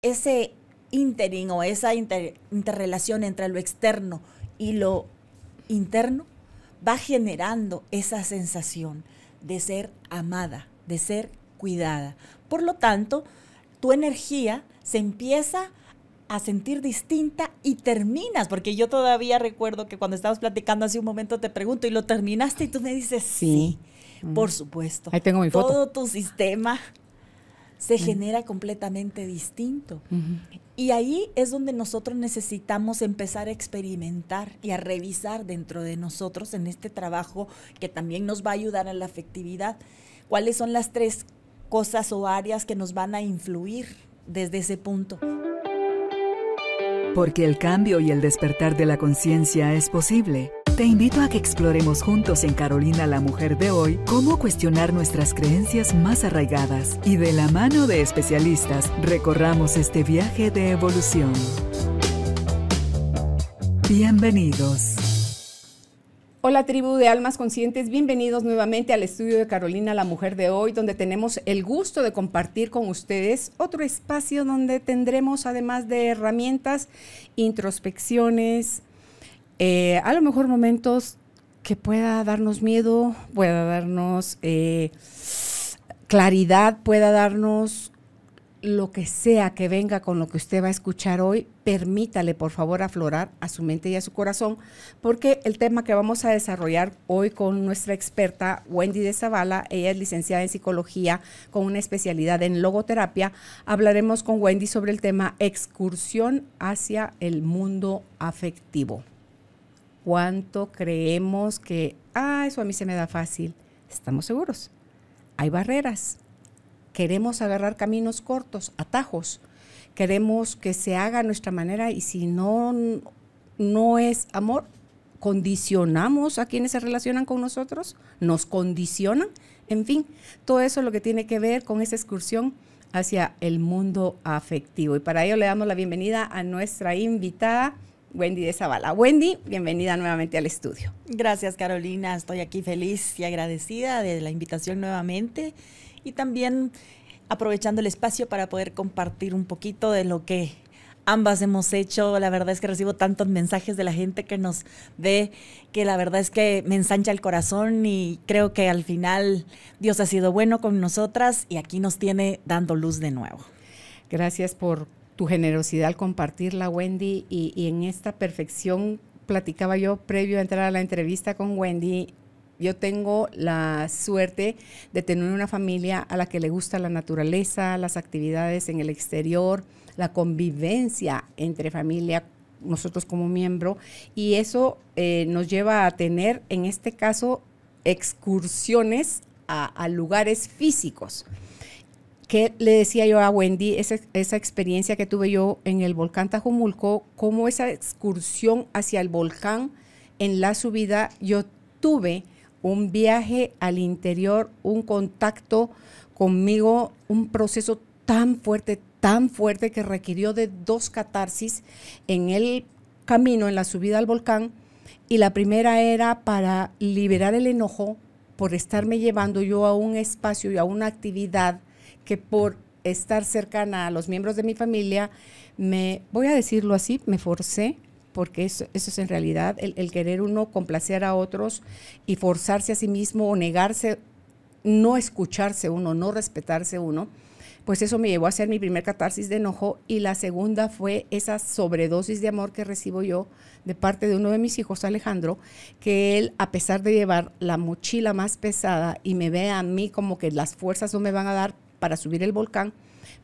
ese ínterin o esa interrelación entre lo externo y lo interno va generando esa sensación de ser amada, de ser cuidada. Por lo tanto, tu energía se empieza a sentir distinta y terminas, porque yo todavía recuerdo que cuando estábamos platicando hace un momento te pregunto, ¿y lo terminaste? Y tú me dices, sí, por supuesto. Ahí tengo mi foto. Todo tu sistema se genera completamente distinto. Y ahí es donde nosotros necesitamos empezar a experimentar y a revisar dentro de nosotros en este trabajo que también nos va a ayudar a la afectividad. ¿Cuáles son las 3 cosas o áreas que nos van a influir desde ese punto? Porque el cambio y el despertar de la conciencia es posible. Te invito a que exploremos juntos en Carolina la Mujer de hoy cómo cuestionar nuestras creencias más arraigadas y de la mano de especialistas recorramos este viaje de evolución. Bienvenidos. Hola tribu de almas conscientes, bienvenidos nuevamente al estudio de Carolina la Mujer de hoy, donde tenemos el gusto de compartir con ustedes otro espacio donde tendremos, además de herramientas, introspecciones, a lo mejor momentos que pueda darnos miedo, pueda darnos claridad, pueda darnos lo que sea que venga con lo que usted va a escuchar hoy. Permítale por favor aflorar a su mente y a su corazón, porque el tema que vamos a desarrollar hoy con nuestra experta Wendy de Zavala, ella es licenciada en psicología con una especialidad en logoterapia. Hablaremos con Wendy sobre el tema excursión hacia el mundo afectivo. ¿Cuánto creemos que, eso a mí se me da fácil? ¿Estamos seguros? Hay barreras. Queremos agarrar caminos cortos, atajos. Queremos que se haga a nuestra manera y si no es amor, condicionamos a quienes se relacionan con nosotros, nos condicionan. En fin, todo eso es lo que tiene que ver con esa excursión hacia el mundo afectivo. Y para ello le damos la bienvenida a nuestra invitada, Wendy de Zavala. Wendy, bienvenida nuevamente al estudio. Gracias, Carolina. Estoy aquí feliz y agradecida de la invitación nuevamente y también aprovechando el espacio para poder compartir un poquito de lo que ambas hemos hecho. La verdad es que recibo tantos mensajes de la gente que nos ve, que la verdad es que me ensancha el corazón y creo que al final Dios ha sido bueno con nosotras y aquí nos tiene dando luz de nuevo. Gracias por tu generosidad al compartirla, Wendy, y en esta perfección platicaba yo previo a entrar a la entrevista con Wendy. Yo tengo la suerte de tener una familia a la que le gusta la naturaleza, las actividades en el exterior, la convivencia entre familia, nosotros como miembro, y eso nos lleva a tener, en este caso, excursiones a lugares físicos. Que le decía yo a Wendy, esa experiencia que tuve yo en el volcán Tajumulco, como esa excursión hacia el volcán en la subida, yo tuve un viaje al interior, un contacto conmigo, un proceso tan fuerte que requirió de 2 catarsis en el camino, en la subida al volcán. Y la primera era para liberar el enojo por estarme llevando yo a un espacio y a una actividad que por estar cercana a los miembros de mi familia, voy a decirlo así, me forcé, porque eso es en realidad el querer uno complacer a otros y forzarse a sí mismo o negarse, no escucharse uno, no respetarse uno, pues eso me llevó a hacer mi primer catarsis de enojo. Y la segunda fue esa sobredosis de amor que recibo yo de parte de uno de mis hijos, Alejandro, que él, a pesar de llevar la mochila más pesada y me ve a mí como que las fuerzas no me van a dar para subir el volcán,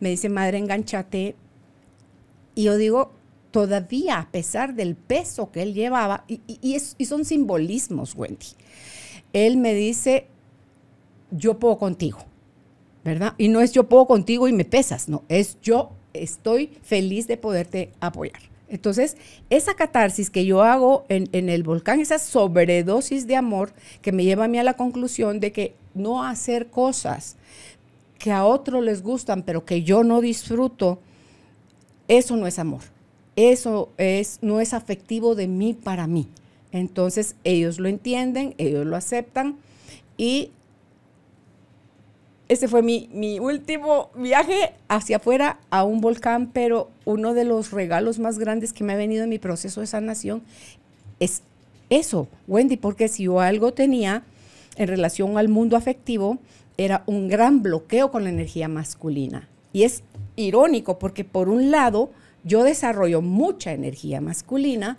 me dice, madre, engánchate. Y yo digo, todavía a pesar del peso que él llevaba, y son simbolismos, Wendy, él me dice, yo puedo contigo, ¿verdad? Y no es yo puedo contigo y me pesas, no, es yo estoy feliz de poderte apoyar. Entonces, esa catarsis que yo hago en el volcán, esa sobredosis de amor que me lleva a mí a la conclusión de que no hacer cosas que a otros les gustan, pero que yo no disfruto, eso no es amor. Eso no es afectivo de mí para mí. Entonces, ellos lo entienden, ellos lo aceptan y ese fue mi último viaje hacia afuera a un volcán, pero uno de los regalos más grandes que me ha venido en mi proceso de sanación es eso, Wendy, porque si yo algo tenía en relación al mundo afectivo, era un gran bloqueo con la energía masculina. Y es irónico porque por un lado yo desarrollo mucha energía masculina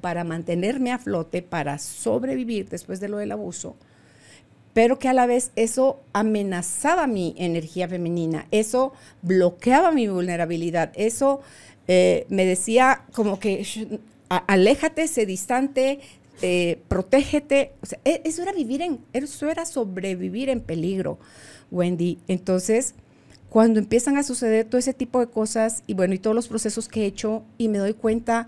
para mantenerme a flote, para sobrevivir después de lo del abuso, pero que a la vez eso amenazaba mi energía femenina, eso bloqueaba mi vulnerabilidad, eso me decía como que aléjate, sé distante, protégete. O sea, eso era sobrevivir en peligro, Wendy. Entonces, cuando empiezan a suceder todo ese tipo de cosas y bueno, y todos los procesos que he hecho, y me doy cuenta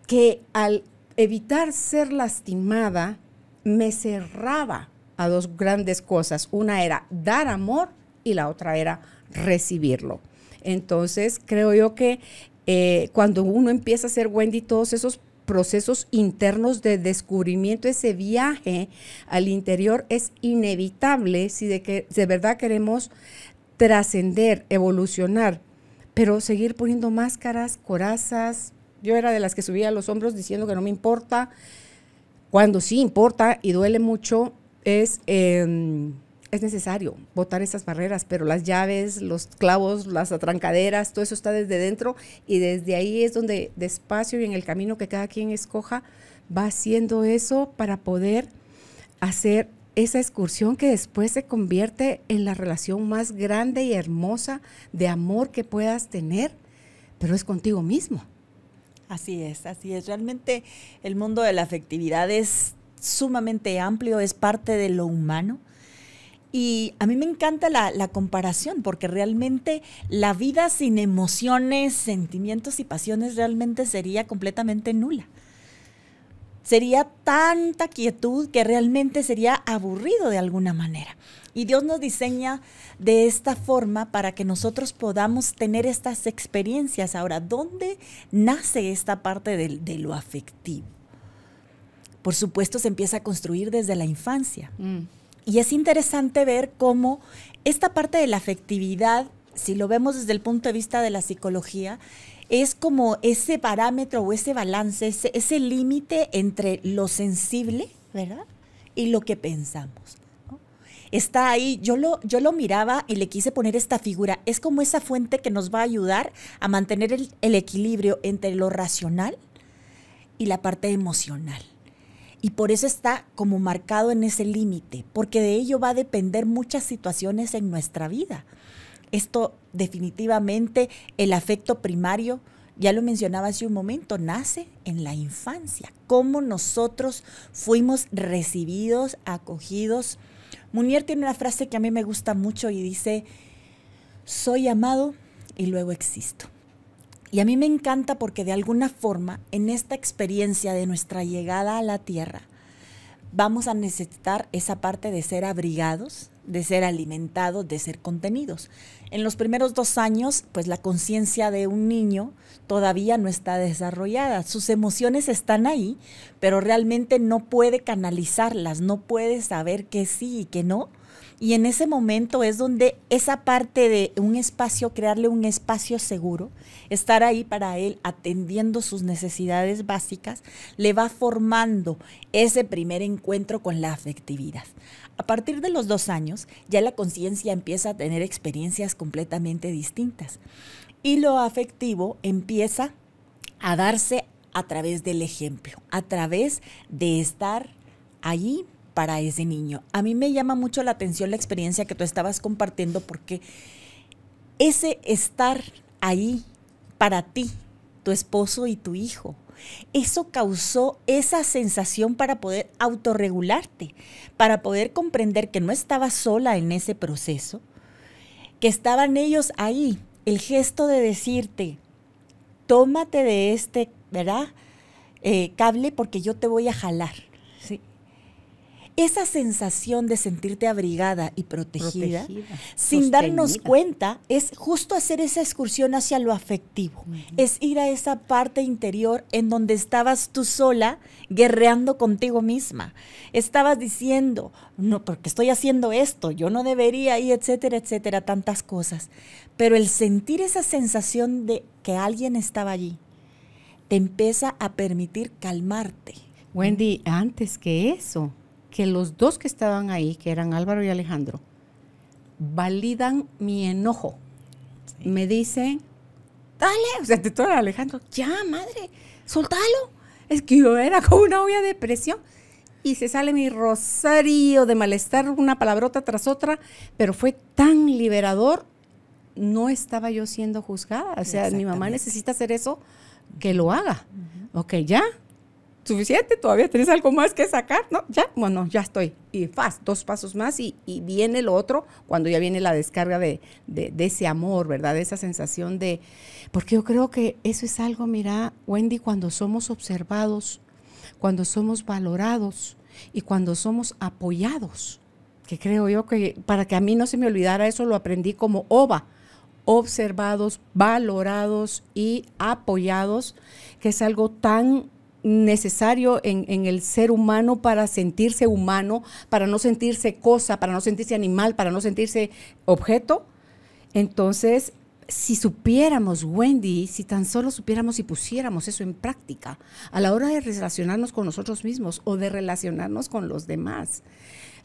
que al evitar ser lastimada, me cerraba a dos grandes cosas. Una era dar amor y la otra era recibirlo. Entonces, creo yo que cuando uno empieza a hacer, Wendy, todos esos procesos internos de descubrimiento, ese viaje al interior es inevitable si de verdad queremos trascender, evolucionar, pero seguir poniendo máscaras, corazas. Yo era de las que subía a los hombros diciendo que no me importa, cuando sí importa y duele mucho. Es necesario botar esas barreras, pero las llaves, los clavos, las atrancaderas, todo eso está desde dentro, y desde ahí es donde despacio y en el camino que cada quien escoja va haciendo eso para poder hacer esa excursión que después se convierte en la relación más grande y hermosa de amor que puedas tener, pero es contigo mismo. Así es, así es. Realmente el mundo de la afectividad es sumamente amplio, es parte de lo humano. Y a mí me encanta la comparación, porque realmente la vida sin emociones, sentimientos y pasiones realmente sería completamente nula. Sería tanta quietud que realmente sería aburrido de alguna manera. Y Dios nos diseña de esta forma para que nosotros podamos tener estas experiencias. Ahora, ¿dónde nace esta parte de lo afectivo? Por supuesto, se empieza a construir desde la infancia. Y es interesante ver cómo esta parte de la afectividad, si lo vemos desde el punto de vista de la psicología, es como ese parámetro o ese balance, ese límite entre lo sensible, ¿verdad?, y lo que pensamos, ¿no? Está ahí, yo lo miraba y le quise poner esta figura. Es como esa fuente que nos va a ayudar a mantener el equilibrio entre lo racional y la parte emocional. Y por eso está como marcado en ese límite, porque de ello va a depender muchas situaciones en nuestra vida. Esto definitivamente, el afecto primario, ya lo mencionaba hace un momento, nace en la infancia. Cómo nosotros fuimos recibidos, acogidos. Munier tiene una frase que a mí me gusta mucho y dice: soy amado y luego existo. Y a mí me encanta porque de alguna forma, en esta experiencia de nuestra llegada a la tierra, vamos a necesitar esa parte de ser abrigados, de ser alimentados, de ser contenidos. En los primeros 2 años, pues la conciencia de un niño todavía no está desarrollada. Sus emociones están ahí, pero realmente no puede canalizarlas, no puede saber que sí y que no. Y en ese momento es donde esa parte de un espacio, crearle un espacio seguro, estar ahí para él atendiendo sus necesidades básicas, le va formando ese primer encuentro con la afectividad. A partir de los 2 años, ya la conciencia empieza a tener experiencias completamente distintas. Y lo afectivo empieza a darse a través del ejemplo, a través de estar allí para ese niño. A mí me llama mucho la atención la experiencia que tú estabas compartiendo, porque ese estar ahí para ti, tu esposo y tu hijo, eso causó esa sensación para poder autorregularte, para poder comprender que no estabas sola en ese proceso, que estaban ellos ahí. El gesto de decirte: tómate de este, ¿verdad?, cable, porque yo te voy a jalar, ¿sí? esa sensación de sentirte abrigada y protegida, sin sostenida. darnos cuenta, es justo hacer esa excursión hacia lo afectivo. Es ir a esa parte interior en donde estabas tú sola guerreando contigo misma. Estabas diciendo, no, porque estoy haciendo esto, yo no debería, y etcétera, etcétera, tantas cosas. Pero el sentir esa sensación de que alguien estaba allí, te empieza a permitir calmarte. Wendy, antes que eso, que los dos que estaban ahí, que eran Álvaro y Alejandro, validan mi enojo. Sí. Me dicen, dale, o sea, de todo Alejandro, ya, madre, soltalo. Es que yo era como una olla de presión. Y se sale mi rosario de malestar, una palabrota tras otra, pero fue tan liberador, no estaba yo siendo juzgada. O sea, mi mamá necesita hacer eso, que lo haga. Ok, ya, suficiente, todavía tenés algo más que sacar, ¿no? Ya, bueno, ya estoy. Y 2 pasos más y viene lo otro, cuando ya viene la descarga de ese amor, ¿verdad? De esa sensación de... Porque yo creo que eso es algo, mira, Wendy, cuando somos observados, cuando somos valorados y cuando somos apoyados, que creo yo que para que a mí no se me olvidara eso, lo aprendí como OVA, observados, valorados y apoyados, que es algo tan necesario en el ser humano para sentirse humano, para no sentirse cosa, para no sentirse animal, para no sentirse objeto. Entonces, si supiéramos, Wendy, si tan solo supiéramos y pusiéramos eso en práctica a la hora de relacionarnos con nosotros mismos o de relacionarnos con los demás,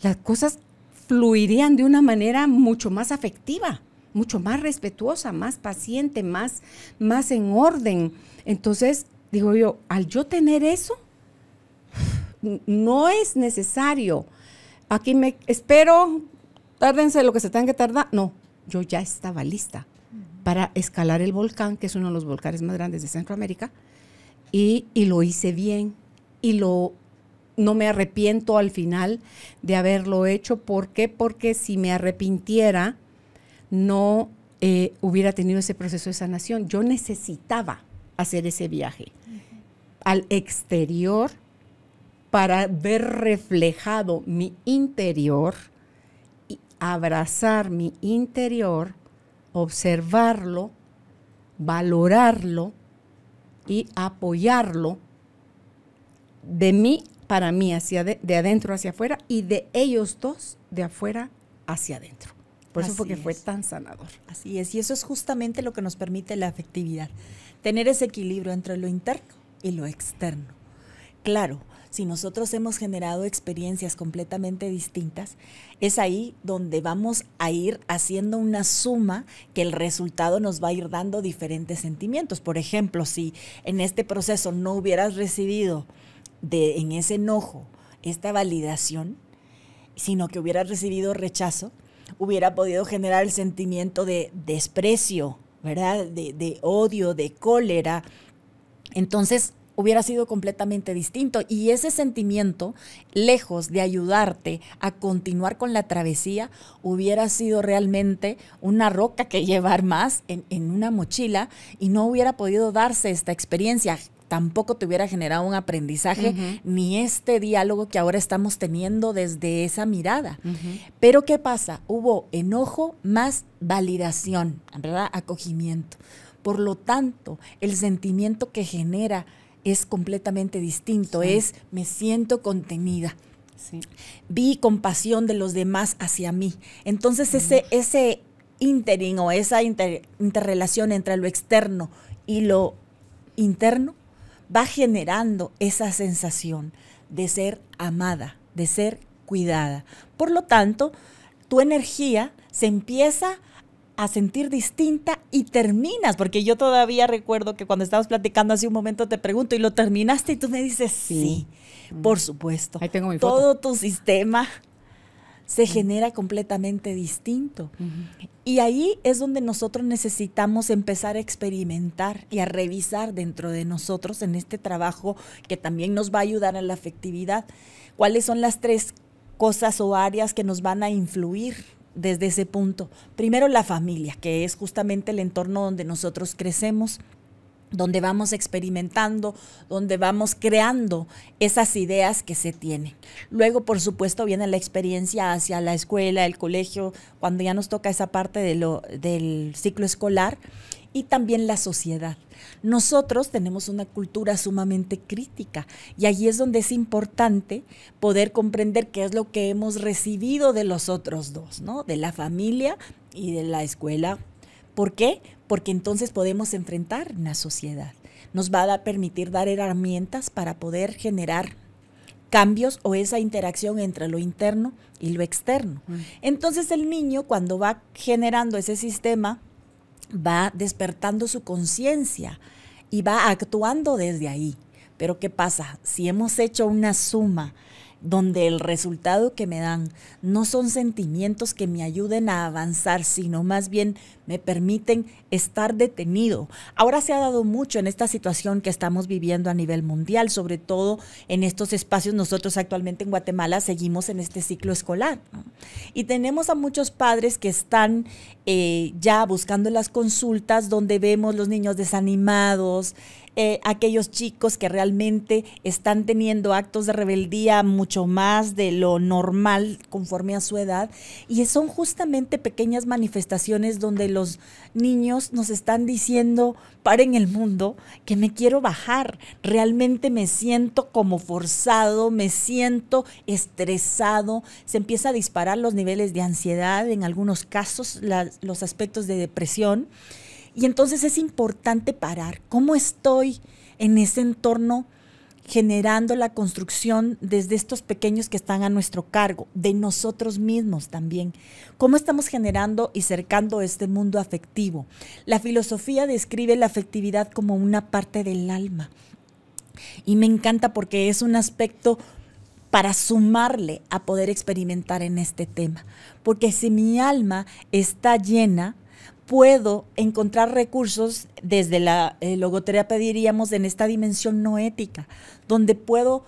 las cosas fluirían de una manera mucho más afectiva, mucho más respetuosa, más paciente, más en orden. Entonces, digo yo, al yo tener eso, no es necesario. Aquí me espero, tárdense lo que se tengan que tardar. No, yo ya estaba lista para escalar el volcán, que es uno de los volcanes más grandes de Centroamérica, y lo hice bien, y no me arrepiento al final de haberlo hecho. ¿Por qué? Porque si me arrepintiera, no hubiera tenido ese proceso de sanación. Yo necesitaba hacer ese viaje al exterior para ver reflejado mi interior y abrazar mi interior, observarlo, valorarlo y apoyarlo de mí para mí, de adentro hacia afuera, y de ellos dos de afuera hacia adentro. Por eso porque fue tan sanador. Así es, y eso es justamente lo que nos permite la afectividad, tener ese equilibrio entre lo interno y lo externo. Claro, si nosotros hemos generado experiencias completamente distintas, es ahí donde vamos a ir haciendo una suma que el resultado nos va a ir dando diferentes sentimientos. Por ejemplo, si en este proceso no hubieras recibido en ese enojo esta validación, sino que hubieras recibido rechazo, hubiera podido generar el sentimiento de desprecio, ¿verdad? De odio, de cólera. Entonces, hubiera sido completamente distinto. Y ese sentimiento, lejos de ayudarte a continuar con la travesía, hubiera sido realmente una roca que llevar más en una mochila, y no hubiera podido darse esta experiencia. Tampoco te hubiera generado un aprendizaje, ni este diálogo que ahora estamos teniendo desde esa mirada. Pero ¿qué pasa? Hubo enojo más validación, ¿verdad? Acogimiento. Por lo tanto, el sentimiento que genera es completamente distinto. Sí. Es, me siento contenida. Sí. Vi compasión de los demás hacia mí. Entonces, ese ínterin o esa interrelación entre lo externo y lo interno va generando esa sensación de ser amada, de ser cuidada. Por lo tanto, tu energía se empieza a sentir distinta y terminas, porque yo todavía recuerdo que cuando estábamos platicando hace un momento te pregunto, ¿y lo terminaste? Y tú me dices, sí, por supuesto. Ahí tengo mi foto. Todo tu sistema se genera completamente distinto. Y ahí es donde nosotros necesitamos empezar a experimentar y a revisar dentro de nosotros, en este trabajo que también nos va a ayudar a la afectividad, cuáles son las 3 cosas o áreas que nos van a influir desde ese punto. Primero, la familia, que es justamente el entorno donde nosotros crecemos. donde vamos experimentando, donde vamos creando esas ideas que se tienen. Luego, por supuesto, viene la experiencia hacia la escuela, el colegio, cuando ya nos toca esa parte del ciclo escolar, y también la sociedad. Nosotros tenemos una cultura sumamente crítica y allí es donde es importante poder comprender qué es lo que hemos recibido de los otros dos, ¿no? De la familia y de la escuela. ¿Por qué? Porque entonces podemos enfrentar una sociedad. Nos va a permitir dar herramientas para poder generar cambios o esa interacción entre lo interno y lo externo. Entonces el niño, cuando va generando ese sistema, va despertando su conciencia y va actuando desde ahí. Pero ¿qué pasa? Si hemos hecho una suma donde el resultado que me dan no son sentimientos que me ayuden a avanzar, sino más bien me permiten estar detenido. Ahora se ha dado mucho en esta situación que estamos viviendo a nivel mundial, sobre todo en estos espacios. Nosotros actualmente en Guatemala seguimos en este ciclo escolar, ¿no? Y tenemos a muchos padres que están ya buscando las consultas donde vemos los niños desanimados, aquellos chicos que realmente están teniendo actos de rebeldía mucho más de lo normal conforme a su edad, y son justamente pequeñas manifestaciones donde los niños nos están diciendo: paren el mundo, que me quiero bajar, realmente me siento como forzado, me siento estresado, se empieza a disparar los niveles de ansiedad, en algunos casos los aspectos de depresión. Y entonces es importante parar. ¿Cómo estoy en ese entorno generando la construcción desde estos pequeños que están a nuestro cargo, de nosotros mismos también? ¿Cómo estamos generando y cercando este mundo afectivo? La filosofía describe la afectividad como una parte del alma. Y me encanta porque es un aspecto para sumarle a poder experimentar en este tema. Porque si mi alma está llena, puedo encontrar recursos desde la logoterapia, diríamos, en esta dimensión no ética, donde puedo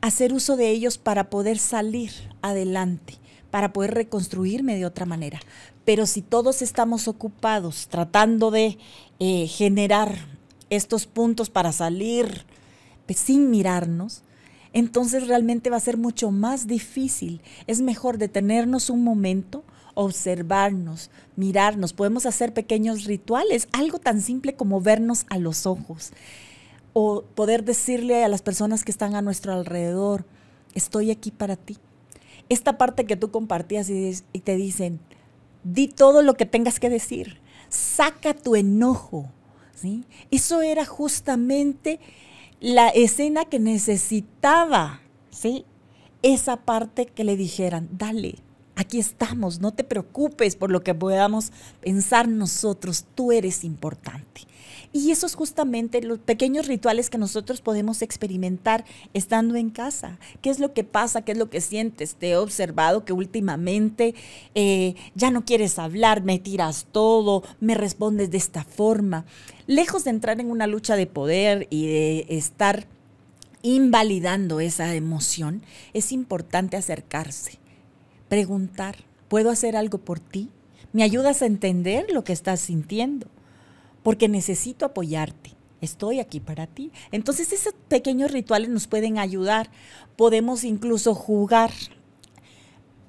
hacer uso de ellos para poder salir adelante, para poder reconstruirme de otra manera. Pero si todos estamos ocupados tratando de generar estos puntos para salir sin mirarnos, entonces realmente va a ser mucho más difícil. Es mejor detenernos un momento, observarnos, mirarnos. Podemos hacer pequeños rituales, algo tan simple como vernos a los ojos, o poder decirle a las personas que están a nuestro alrededor: estoy aquí para ti. Esta parte que tú compartías y te dicen: di todo lo que tengas que decir, saca tu enojo, ¿sí? Eso era justamente la escena que necesitaba, ¿sí? Esa parte que le dijeran: dale, aquí estamos, no te preocupes por lo que podamos pensar nosotros, tú eres importante. Y eso es justamente los pequeños rituales que nosotros podemos experimentar estando en casa. ¿Qué es lo que pasa? ¿Qué es lo que sientes? Te he observado que últimamente ya no quieres hablar, me tiras todo, me respondes de esta forma. Lejos de entrar en una lucha de poder y de estar invalidando esa emoción, es importante acercarse. Preguntar: ¿puedo hacer algo por ti? ¿Me ayudas a entender lo que estás sintiendo? Porque necesito apoyarte. Estoy aquí para ti. Entonces esos pequeños rituales nos pueden ayudar. Podemos incluso jugar.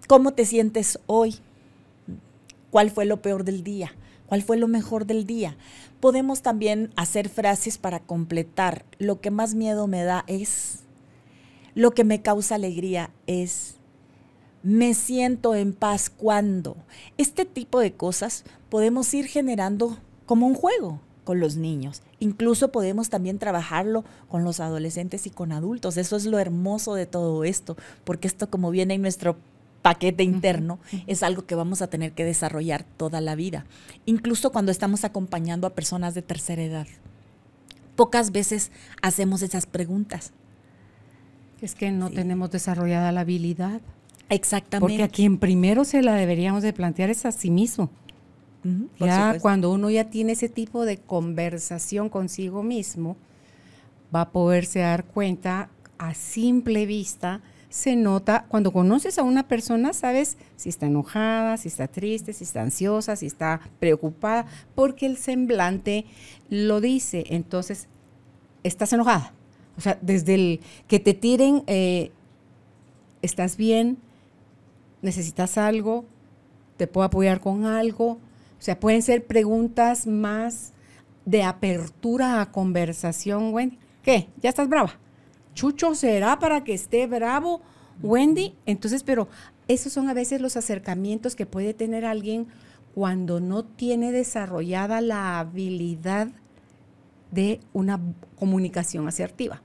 ¿Cómo te sientes hoy? ¿Cuál fue lo peor del día? ¿Cuál fue lo mejor del día? Podemos también hacer frases para completar. Lo que más miedo me da es. Lo que me causa alegría es. Me siento en paz cuando. Este tipo de cosas podemos ir generando como un juego con los niños. Incluso podemos también trabajarlo con los adolescentes y con adultos. Eso es lo hermoso de todo esto, porque esto, como viene en nuestro paquete interno, es algo que vamos a tener que desarrollar toda la vida. Incluso cuando estamos acompañando a personas de tercera edad. Pocas veces hacemos esas preguntas. Es que no tenemos desarrollada la habilidad. Exactamente. Porque a quien primero se la deberíamos de plantear es a sí mismo. Ya cuando uno ya tiene ese tipo de conversación consigo mismo, va a poderse dar cuenta a simple vista se nota, cuando conoces a una persona, sabes si está enojada, si está triste, si está ansiosa, si está preocupada, porque el semblante lo dice. Entonces, estás enojada. O sea, desde el que te tiren, ¿estás bien? ¿Necesitas algo? ¿Te puedo apoyar con algo? O sea, pueden ser preguntas más de apertura a conversación, Wendy. ¿Qué? ¿Ya estás brava? ¿Chucho será para que esté bravo, Wendy? Entonces, pero esos son a veces los acercamientos que puede tener alguien cuando no tiene desarrollada la habilidad de una comunicación asertiva.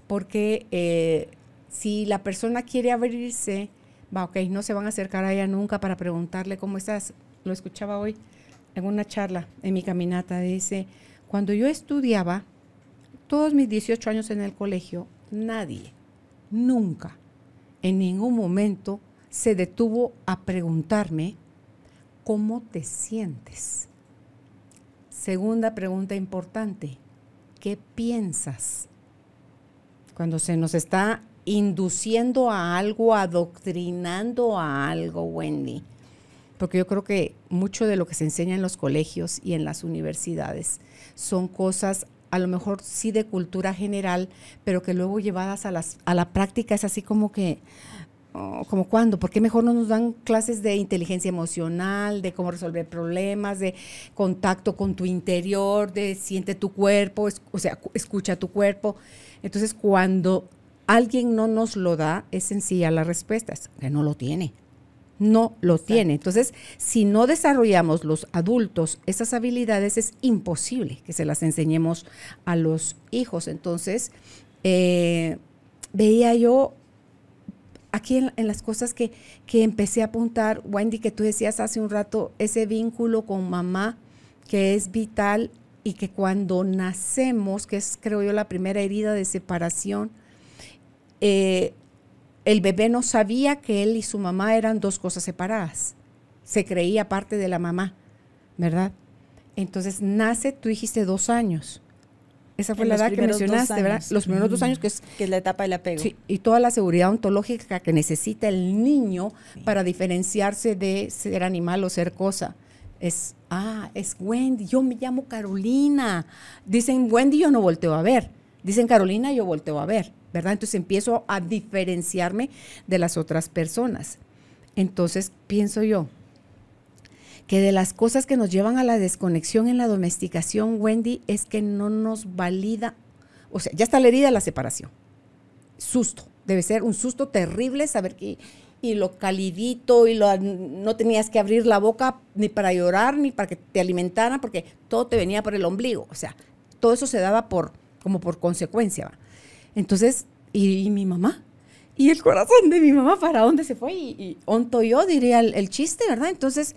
Porque si la persona quiere abrirse, no se van a acercar a ella nunca para preguntarle cómo estás. Lo escuchaba hoy en una charla, en mi caminata, dice, cuando yo estudiaba, todos mis 18 años en el colegio, nadie, nunca, en ningún momento se detuvo a preguntarme cómo te sientes. Segunda pregunta importante, ¿qué piensas? Cuando se nos está induciendo a algo, adoctrinando a algo, Wendy. Porque yo creo que mucho de lo que se enseña en los colegios y en las universidades son cosas a lo mejor sí de cultura general, pero que luego llevadas a la práctica es así como que, ¿como cuándo? ¿Por qué mejor no nos dan clases de inteligencia emocional, de cómo resolver problemas, de contacto con tu interior, de siente tu cuerpo, o sea, escucha tu cuerpo? Entonces, cuando alguien no nos lo da, es sencilla la respuesta, es que no lo tiene. No lo tiene. Entonces, si no desarrollamos los adultos esas habilidades, es imposible que se las enseñemos a los hijos. Entonces, veía yo aquí en las cosas que empecé a apuntar, Wendy, que tú decías hace un rato, ese vínculo con mamá que es vital y que cuando nacemos, que es creo yo la primera herida de separación, el bebé no sabía que él y su mamá eran dos cosas separadas. Se creía parte de la mamá, ¿verdad? Entonces nace, tú dijiste 2 años. Esa fue la edad que mencionaste, ¿verdad? Los primeros 2 años, que es la etapa del apego. Sí, y toda la seguridad ontológica que necesita el niño para diferenciarse de ser animal o ser cosa. Es Wendy, yo me llamo Carolina. Dicen Wendy, yo no volteo a ver. Dicen Carolina, yo volteo a ver, ¿verdad? Entonces empiezo a diferenciarme de las otras personas. Entonces pienso yo que de las cosas que nos llevan a la desconexión en la domesticación, Wendy, es que no nos valida, o sea, ya está la herida de la separación. Susto, debe ser un susto terrible saber que, y lo calidito, y no tenías que abrir la boca ni para llorar, ni para que te alimentaran, porque todo te venía por el ombligo. O sea, todo eso se daba como por consecuencia, ¿va? Entonces, ¿y mi mamá? ¿Y el corazón de mi mamá para dónde se fue? Y onto yo, diría el chiste, ¿verdad? Entonces,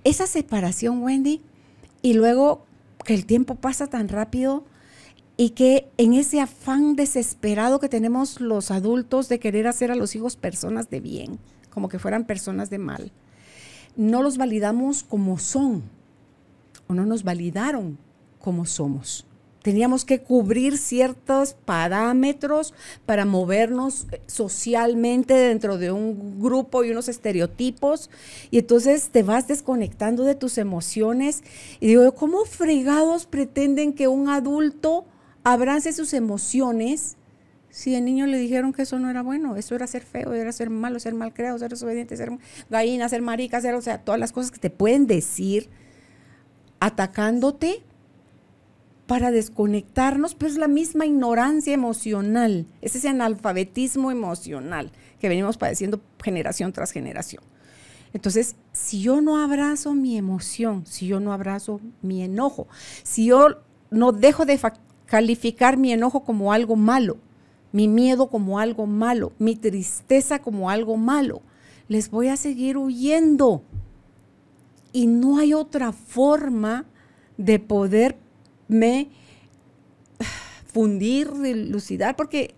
esa separación, Wendy, y luego que el tiempo pasa tan rápido y que en ese afán desesperado que tenemos los adultos de querer hacer a los hijos personas de bien, como que fueran personas de mal, no los validamos como son, o no nos validaron como somos. Teníamos que cubrir ciertos parámetros para movernos socialmente dentro de un grupo y unos estereotipos, y entonces te vas desconectando de tus emociones. Y digo, ¿cómo fregados pretenden que un adulto abrace sus emociones si de niño le dijeron que eso no era bueno? Eso era ser feo, era ser malo, ser malcriado, ser desobediente, ser gallina, ser marica, o sea, todas las cosas que te pueden decir atacándote para desconectarnos, pero es la misma ignorancia emocional, es ese analfabetismo emocional que venimos padeciendo generación tras generación. Entonces, si yo no abrazo mi emoción, si yo no abrazo mi enojo, si yo no dejo de calificar mi enojo como algo malo, mi miedo como algo malo, mi tristeza como algo malo, les voy a seguir huyendo. Y no hay otra forma de poderme fundir, dilucidar, porque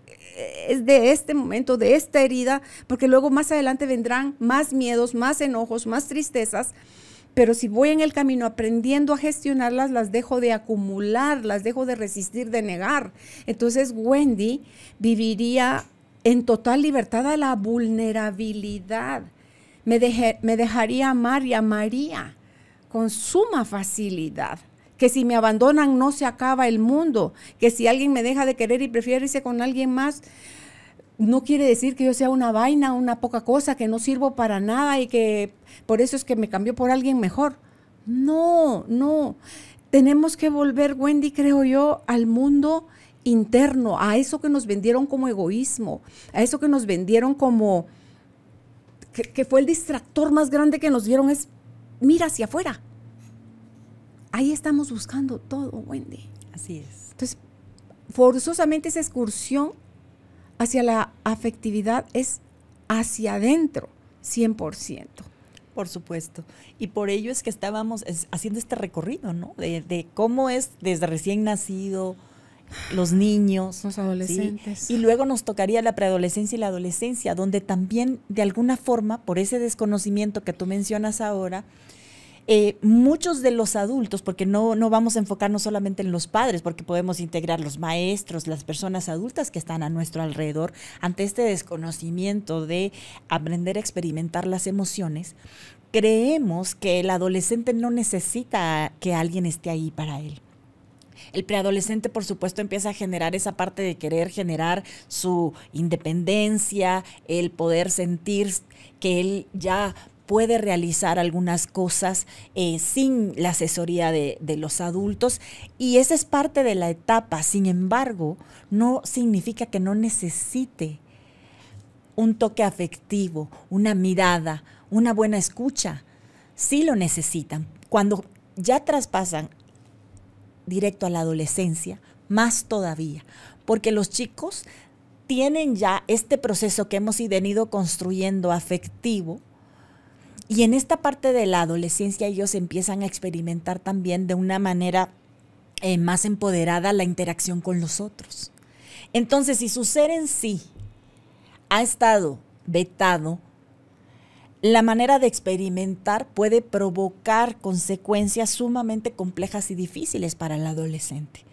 es de este momento, de esta herida, porque luego más adelante vendrán más miedos, más enojos, más tristezas, pero si voy en el camino aprendiendo a gestionarlas, las dejo de acumular, las dejo de resistir, de negar. Entonces Wendy viviría en total libertad a la vulnerabilidad. Me dejaría amar y amaría con suma facilidad. Que si me abandonan no se acaba el mundo. Que si alguien me deja de querer y prefiere irse con alguien más, no quiere decir que yo sea una vaina, una poca cosa, que no sirvo para nada y que por eso es que me cambió por alguien mejor. No, no. Tenemos que volver, Wendy, creo yo, al mundo interno, a eso que nos vendieron como egoísmo, a eso que nos vendieron como, que fue el distractor más grande que nos dieron, es mira hacia afuera. Ahí estamos buscando todo, Wendy. Así es. Entonces, forzosamente esa excursión hacia la afectividad es hacia adentro, 100%. Por supuesto. Y por ello es que estábamos haciendo este recorrido, ¿no? De cómo es desde recién nacido, los niños. Los adolescentes. ¿Sí? Y luego nos tocaría la preadolescencia y la adolescencia, donde también, de alguna forma, por ese desconocimiento que tú mencionas ahora, muchos de los adultos, porque no vamos a enfocarnos solamente en los padres, porque podemos integrar los maestros, las personas adultas que están a nuestro alrededor, ante este desconocimiento de aprender a experimentar las emociones, creemos que el adolescente no necesita que alguien esté ahí para él. El preadolescente, por supuesto, empieza a generar esa parte de querer generar su independencia, el poder sentir que él ya puede realizar algunas cosas sin la asesoría de los adultos, y esa es parte de la etapa. Sin embargo, no significa que no necesite un toque afectivo, una mirada, una buena escucha. Sí lo necesitan. Cuando ya traspasan directo a la adolescencia, más todavía, porque los chicos tienen ya este proceso que hemos venido construyendo afectivo. Y en esta parte de la adolescencia ellos empiezan a experimentar también de una manera más empoderada la interacción con los otros. Entonces, si su ser en sí ha estado vetado, la manera de experimentar puede provocar consecuencias sumamente complejas y difíciles para el adolescente.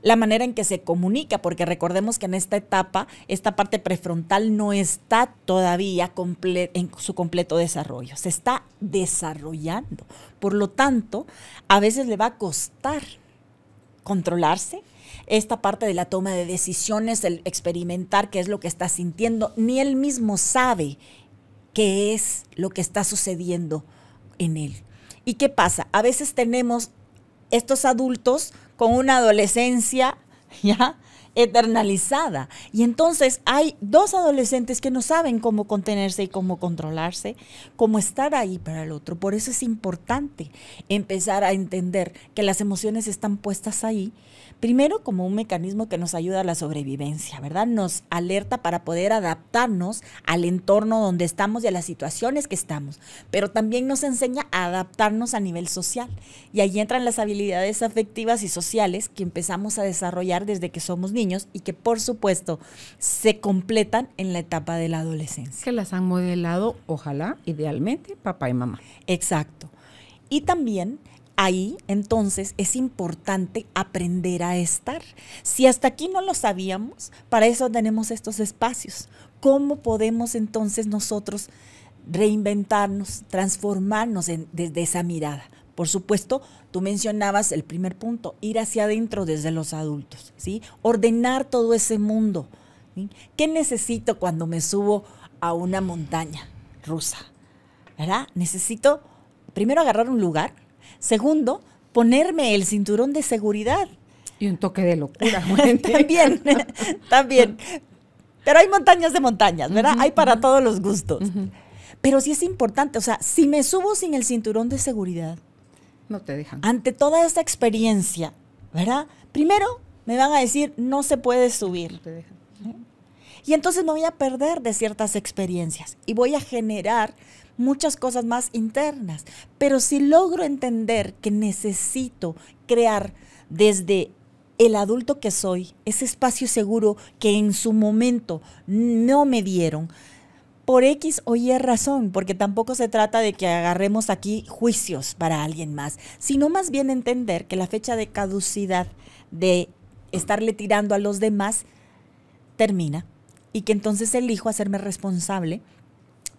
La manera en que se comunica, porque recordemos que en esta etapa, esta parte prefrontal no está todavía en su completo desarrollo, se está desarrollando. Por lo tanto, a veces le va a costar controlarse, esta parte de la toma de decisiones, el experimentar qué es lo que está sintiendo, ni él mismo sabe qué es lo que está sucediendo en él. ¿Y qué pasa? A veces tenemos estos adultos con una adolescencia ya eternalizada. Y entonces hay dos adolescentes que no saben cómo contenerse y cómo controlarse, cómo estar ahí para el otro. Por eso es importante empezar a entender que las emociones están puestas ahí, primero como un mecanismo que nos ayuda a la sobrevivencia, ¿verdad? Nos alerta para poder adaptarnos al entorno donde estamos y a las situaciones que estamos, pero también nos enseña a adaptarnos a nivel social. Y ahí entran las habilidades afectivas y sociales que empezamos a desarrollar desde que somos niños y que, por supuesto, se completan en la etapa de la adolescencia. Que las han modelado, ojalá, idealmente, papá y mamá. Exacto. Y también ahí, entonces, es importante aprender a estar. Si hasta aquí no lo sabíamos, para eso tenemos estos espacios. ¿Cómo podemos entonces nosotros reinventarnos, transformarnos desde esa mirada? Por supuesto, tú mencionabas el primer punto, ir hacia adentro desde los adultos, ¿sí? Ordenar todo ese mundo, ¿sí? ¿Qué necesito cuando me subo a una montaña rusa? ¿Verdad? Necesito, primero, agarrar un lugar. Segundo, ponerme el cinturón de seguridad. Y un toque de locura. También. Pero hay montañas de montañas, ¿verdad? Hay para todos los gustos. Pero sí es importante, o sea, si me subo sin el cinturón de seguridad, no te dejan. Ante toda esta experiencia, ¿verdad? Primero me van a decir, no se puede subir. No te dejan. Y entonces me voy a perder de ciertas experiencias y voy a generar muchas cosas más internas. Pero si logro entender que necesito crear desde el adulto que soy, ese espacio seguro que en su momento no me dieron, por X o Y razón, porque tampoco se trata de que agarremos aquí juicios para alguien más, sino más bien entender que la fecha de caducidad de estarle tirando a los demás termina. y que entonces elijo hacerme responsable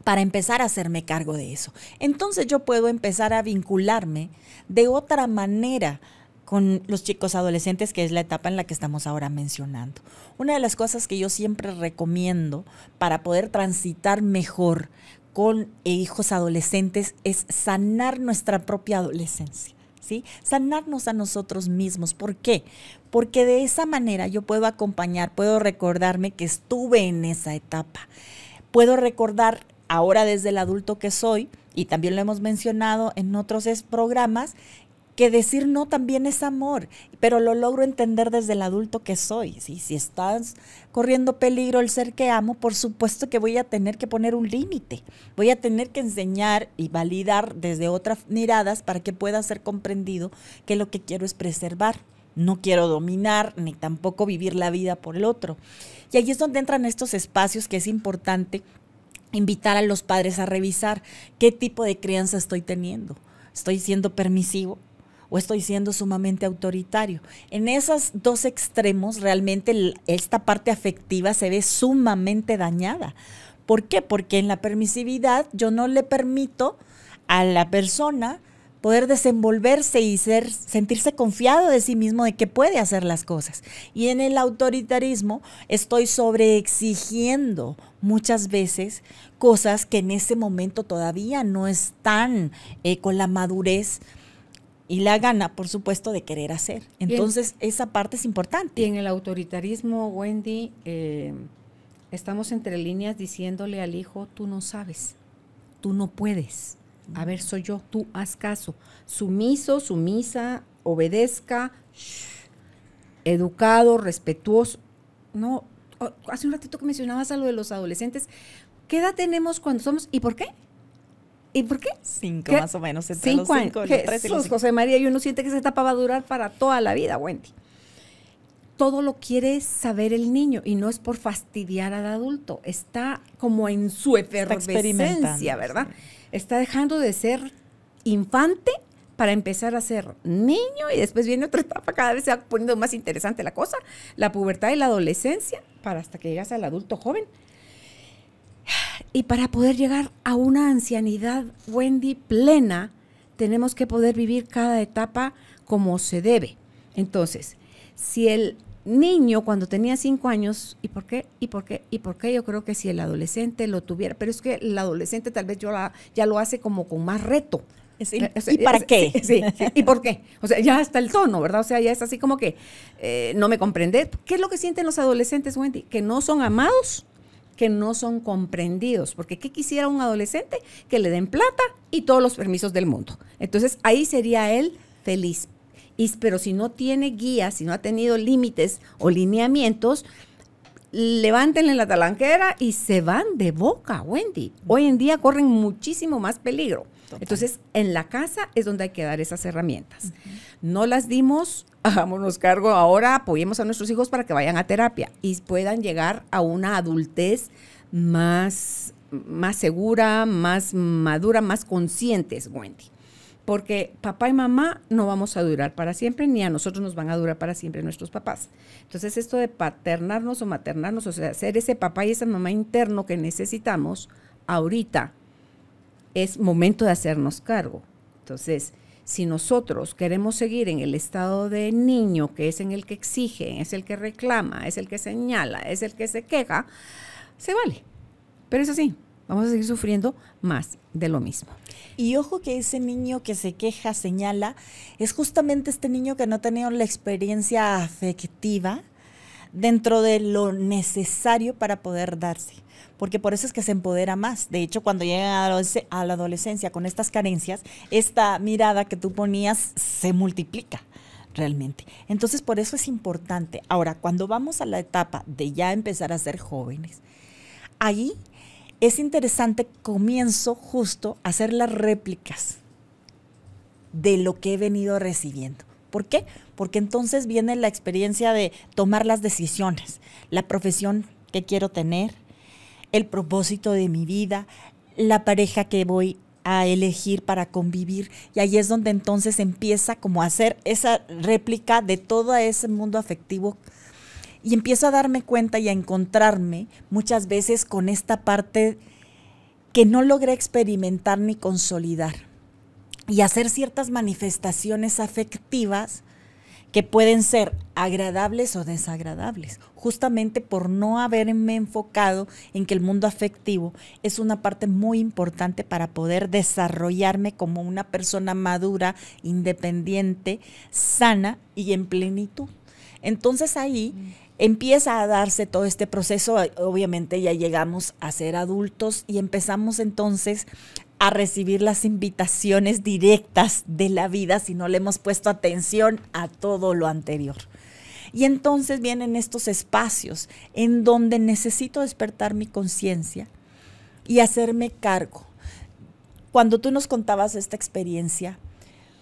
para empezar a hacerme cargo de eso. Entonces yo puedo empezar a vincularme de otra manera con los chicos adolescentes, que es la etapa en la que estamos ahora mencionando. Una de las cosas que yo siempre recomiendo para poder transitar mejor con hijos adolescentes es sanar nuestra propia adolescencia, ¿sí? Sanarnos a nosotros mismos. ¿Por qué? Porque de esa manera yo puedo acompañar, puedo recordarme que estuve en esa etapa. Puedo recordar ahora desde el adulto que soy, y también lo hemos mencionado en otros programas, que decir no también es amor, pero lo logro entender desde el adulto que soy. ¿Sí? Si estás corriendo peligro el ser que amo, por supuesto que voy a tener que poner un límite. Voy a tener que enseñar y validar desde otras miradas para que pueda ser comprendido que lo que quiero es preservar. No quiero dominar ni tampoco vivir la vida por el otro. Y ahí es donde entran estos espacios que es importante invitar a los padres a revisar qué tipo de crianza estoy teniendo. ¿Estoy siendo permisivo o estoy siendo sumamente autoritario? En esos dos extremos realmente esta parte afectiva se ve sumamente dañada. ¿Por qué? Porque en la permisividad yo no le permito a la persona poder desenvolverse y sentirse confiado de sí mismo de que puede hacer las cosas. Y en el autoritarismo estoy sobreexigiendo muchas veces cosas que en ese momento todavía no están con la madurez y la gana, por supuesto, de querer hacer. Entonces, esa parte es importante. Y en el autoritarismo, Wendy, estamos entre líneas diciéndole al hijo, tú no sabes, tú no puedes. A ver, soy yo, tú haz caso. Sumiso, sumisa, obedezca, educado, respetuoso. No, hace un ratito que mencionabas a lo de los adolescentes. ¿Qué edad tenemos cuando somos? ¿Y por qué? ¿Y por qué? 5 ¿Qué? más o menos, entre 5 los 5 años. y los 3 y los 5. José María, y uno siente que esa etapa va a durar para toda la vida, Wendy. Todo lo quiere saber el niño y no es por fastidiar al adulto. Está como en su efervescencia, ¿verdad? Sí. Está dejando de ser infante para empezar a ser niño y después viene otra etapa, cada vez se va poniendo más interesante la cosa, la pubertad y la adolescencia, para hasta que llegas al adulto joven. Y para poder llegar a una ancianidad, Wendy, plena, tenemos que poder vivir cada etapa como se debe. Entonces, si el niño cuando tenía 5 años, ¿y por qué? ¿Y por qué? ¿Y por qué? Yo creo que si el adolescente lo tuviera, pero es que el adolescente tal vez ya lo hace como con más reto. ¿Y para qué? Sí, ¿y por qué? O sea, ya hasta el tono, ¿verdad? O sea, ya es así como que no me comprende. ¿Qué es lo que sienten los adolescentes, Wendy? Que no son amados, que no son comprendidos. Porque ¿qué quisiera un adolescente? Que le den plata y todos los permisos del mundo. Entonces, ahí sería él feliz. Pero si no tiene guías, si no ha tenido límites o lineamientos, levántenle la talanquera y se van de boca, Wendy. Hoy en día corren muchísimo más peligro. Total. Entonces, en la casa es donde hay que dar esas herramientas. No las dimos, hagámonos cargo ahora, apoyemos a nuestros hijos para que vayan a terapia y puedan llegar a una adultez más segura, más madura, más conscientes, Wendy. Porque papá y mamá no vamos a durar para siempre, ni a nosotros nos van a durar para siempre nuestros papás. Entonces, esto de paternarnos o maternarnos, o sea, ser ese papá y esa mamá interno que necesitamos, ahorita es momento de hacernos cargo. Entonces, si nosotros queremos seguir en el estado de niño, que es en el que exige, es el que reclama, es el que señala, es el que se queja, se vale. Pero es así. Vamos a seguir sufriendo más de lo mismo. Y ojo que ese niño que se queja, señala, es justamente este niño que no ha tenido la experiencia afectiva dentro de lo necesario para poder darse. Porque por eso es que se empodera más. De hecho, cuando llega a la adolescencia con estas carencias, esta mirada que tú ponías se multiplica realmente. Entonces, por eso es importante. Ahora, cuando vamos a la etapa de ya empezar a ser jóvenes, ahí es interesante, comienzo justo a hacer las réplicas de lo que he venido recibiendo. ¿Por qué? Porque entonces viene la experiencia de tomar las decisiones, la profesión que quiero tener, el propósito de mi vida, la pareja que voy a elegir para convivir. Y ahí es donde entonces empieza como a hacer esa réplica de todo ese mundo afectivo Y empiezo a darme cuenta y a encontrarme muchas veces con esta parte que no logré experimentar ni consolidar. Y hacer ciertas manifestaciones afectivas que pueden ser agradables o desagradables, justamente por no haberme enfocado en que el mundo afectivo es una parte muy importante para poder desarrollarme como una persona madura, independiente, sana y en plenitud. Entonces ahí empieza a darse todo este proceso, obviamente ya llegamos a ser adultos y empezamos entonces a recibir las invitaciones directas de la vida si no le hemos puesto atención a todo lo anterior. Y entonces vienen estos espacios en donde necesito despertar mi conciencia y hacerme cargo. Cuando tú nos contabas esta experiencia,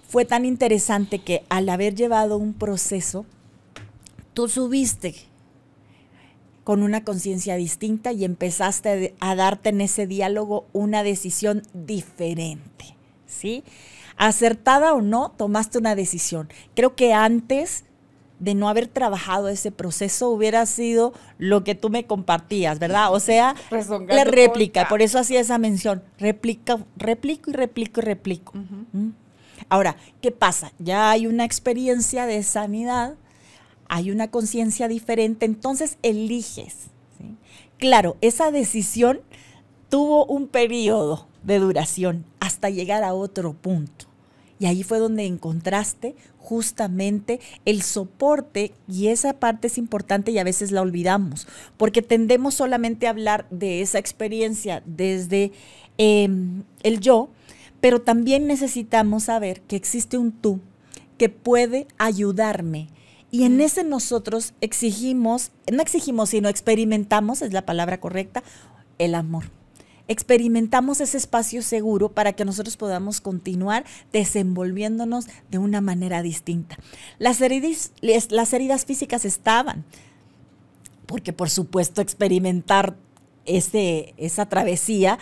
fue tan interesante que al haber llevado un proceso, tú subiste con una conciencia distinta y empezaste a darte en ese diálogo una decisión diferente, ¿sí? Acertada o no, tomaste una decisión. Creo que antes de no haber trabajado ese proceso hubiera sido lo que tú me compartías, ¿verdad? O sea, la réplica, por eso hacía esa mención, replico y replico y replico. Ahora, ¿qué pasa? Ya hay una experiencia de sanidad, hay una conciencia diferente, entonces eliges, ¿sí? Claro, esa decisión tuvo un periodo de duración hasta llegar a otro punto. Y ahí fue donde encontraste justamente el soporte, y esa parte es importante y a veces la olvidamos, porque tendemos solamente a hablar de esa experiencia desde el yo, pero también necesitamos saber que existe un tú que puede ayudarme. Y en ese nosotros no exigimos, sino experimentamos, es la palabra correcta, el amor. Experimentamos ese espacio seguro para que nosotros podamos continuar desenvolviéndonos de una manera distinta. Las heridas físicas estaban, porque por supuesto experimentar esa travesía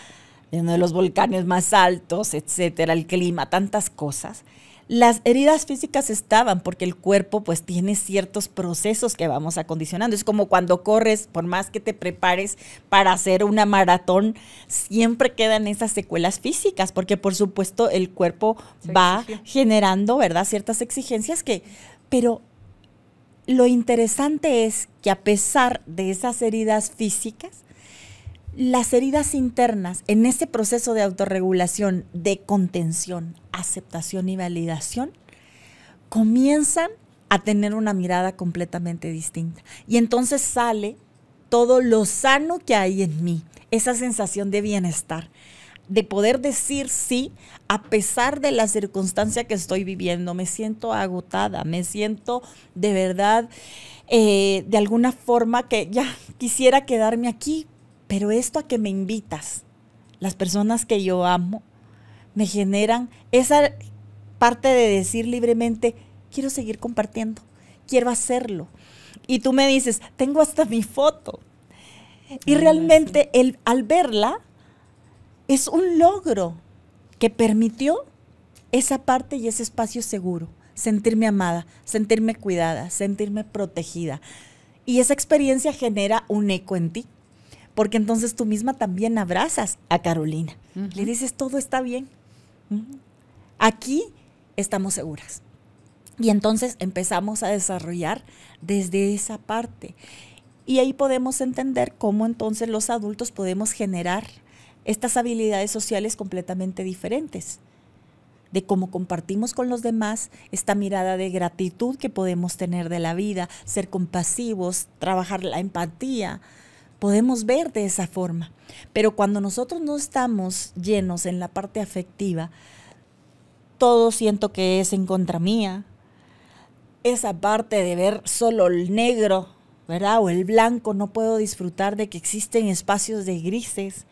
de uno de los volcanes más altos, etcétera, el clima, tantas cosas. Las heridas físicas estaban porque el cuerpo pues tiene ciertos procesos que vamos acondicionando. Es como cuando corres, por más que te prepares para hacer una maratón, siempre quedan esas secuelas físicas, porque por supuesto el cuerpo va generando, ¿verdad?, ciertas exigencias pero lo interesante es que a pesar de esas heridas físicas, las heridas internas, en ese proceso de autorregulación, de contención, aceptación y validación, comienzan a tener una mirada completamente distinta. Y entonces sale todo lo sano que hay en mí, esa sensación de bienestar, de poder decir sí a pesar de la circunstancia que estoy viviendo. Me siento agotada, me siento de verdad, de alguna forma que ya quisiera quedarme aquí. Pero esto a que me invitas, las personas que yo amo, me generan esa parte de decir libremente, quiero seguir compartiendo, quiero hacerlo. Y tú me dices, tengo hasta mi foto. Y realmente al verla, es un logro que permitió esa parte y ese espacio seguro, sentirme amada, sentirme cuidada, sentirme protegida. Y esa experiencia genera un eco en ti. Porque entonces tú misma también abrazas a Carolina. Le dices, todo está bien. Aquí estamos seguras. Y entonces empezamos a desarrollar desde esa parte. Y ahí podemos entender cómo entonces los adultos podemos generar estas habilidades sociales completamente diferentes. De cómo compartimos con los demás, esta mirada de gratitud que podemos tener de la vida, ser compasivos, trabajar la empatía. Podemos ver de esa forma, pero cuando nosotros no estamos llenos en la parte afectiva, todo siento que es en contra mía. Esa parte de ver solo el negro, ¿verdad?, o el blanco, no puedo disfrutar de que existen espacios de grises.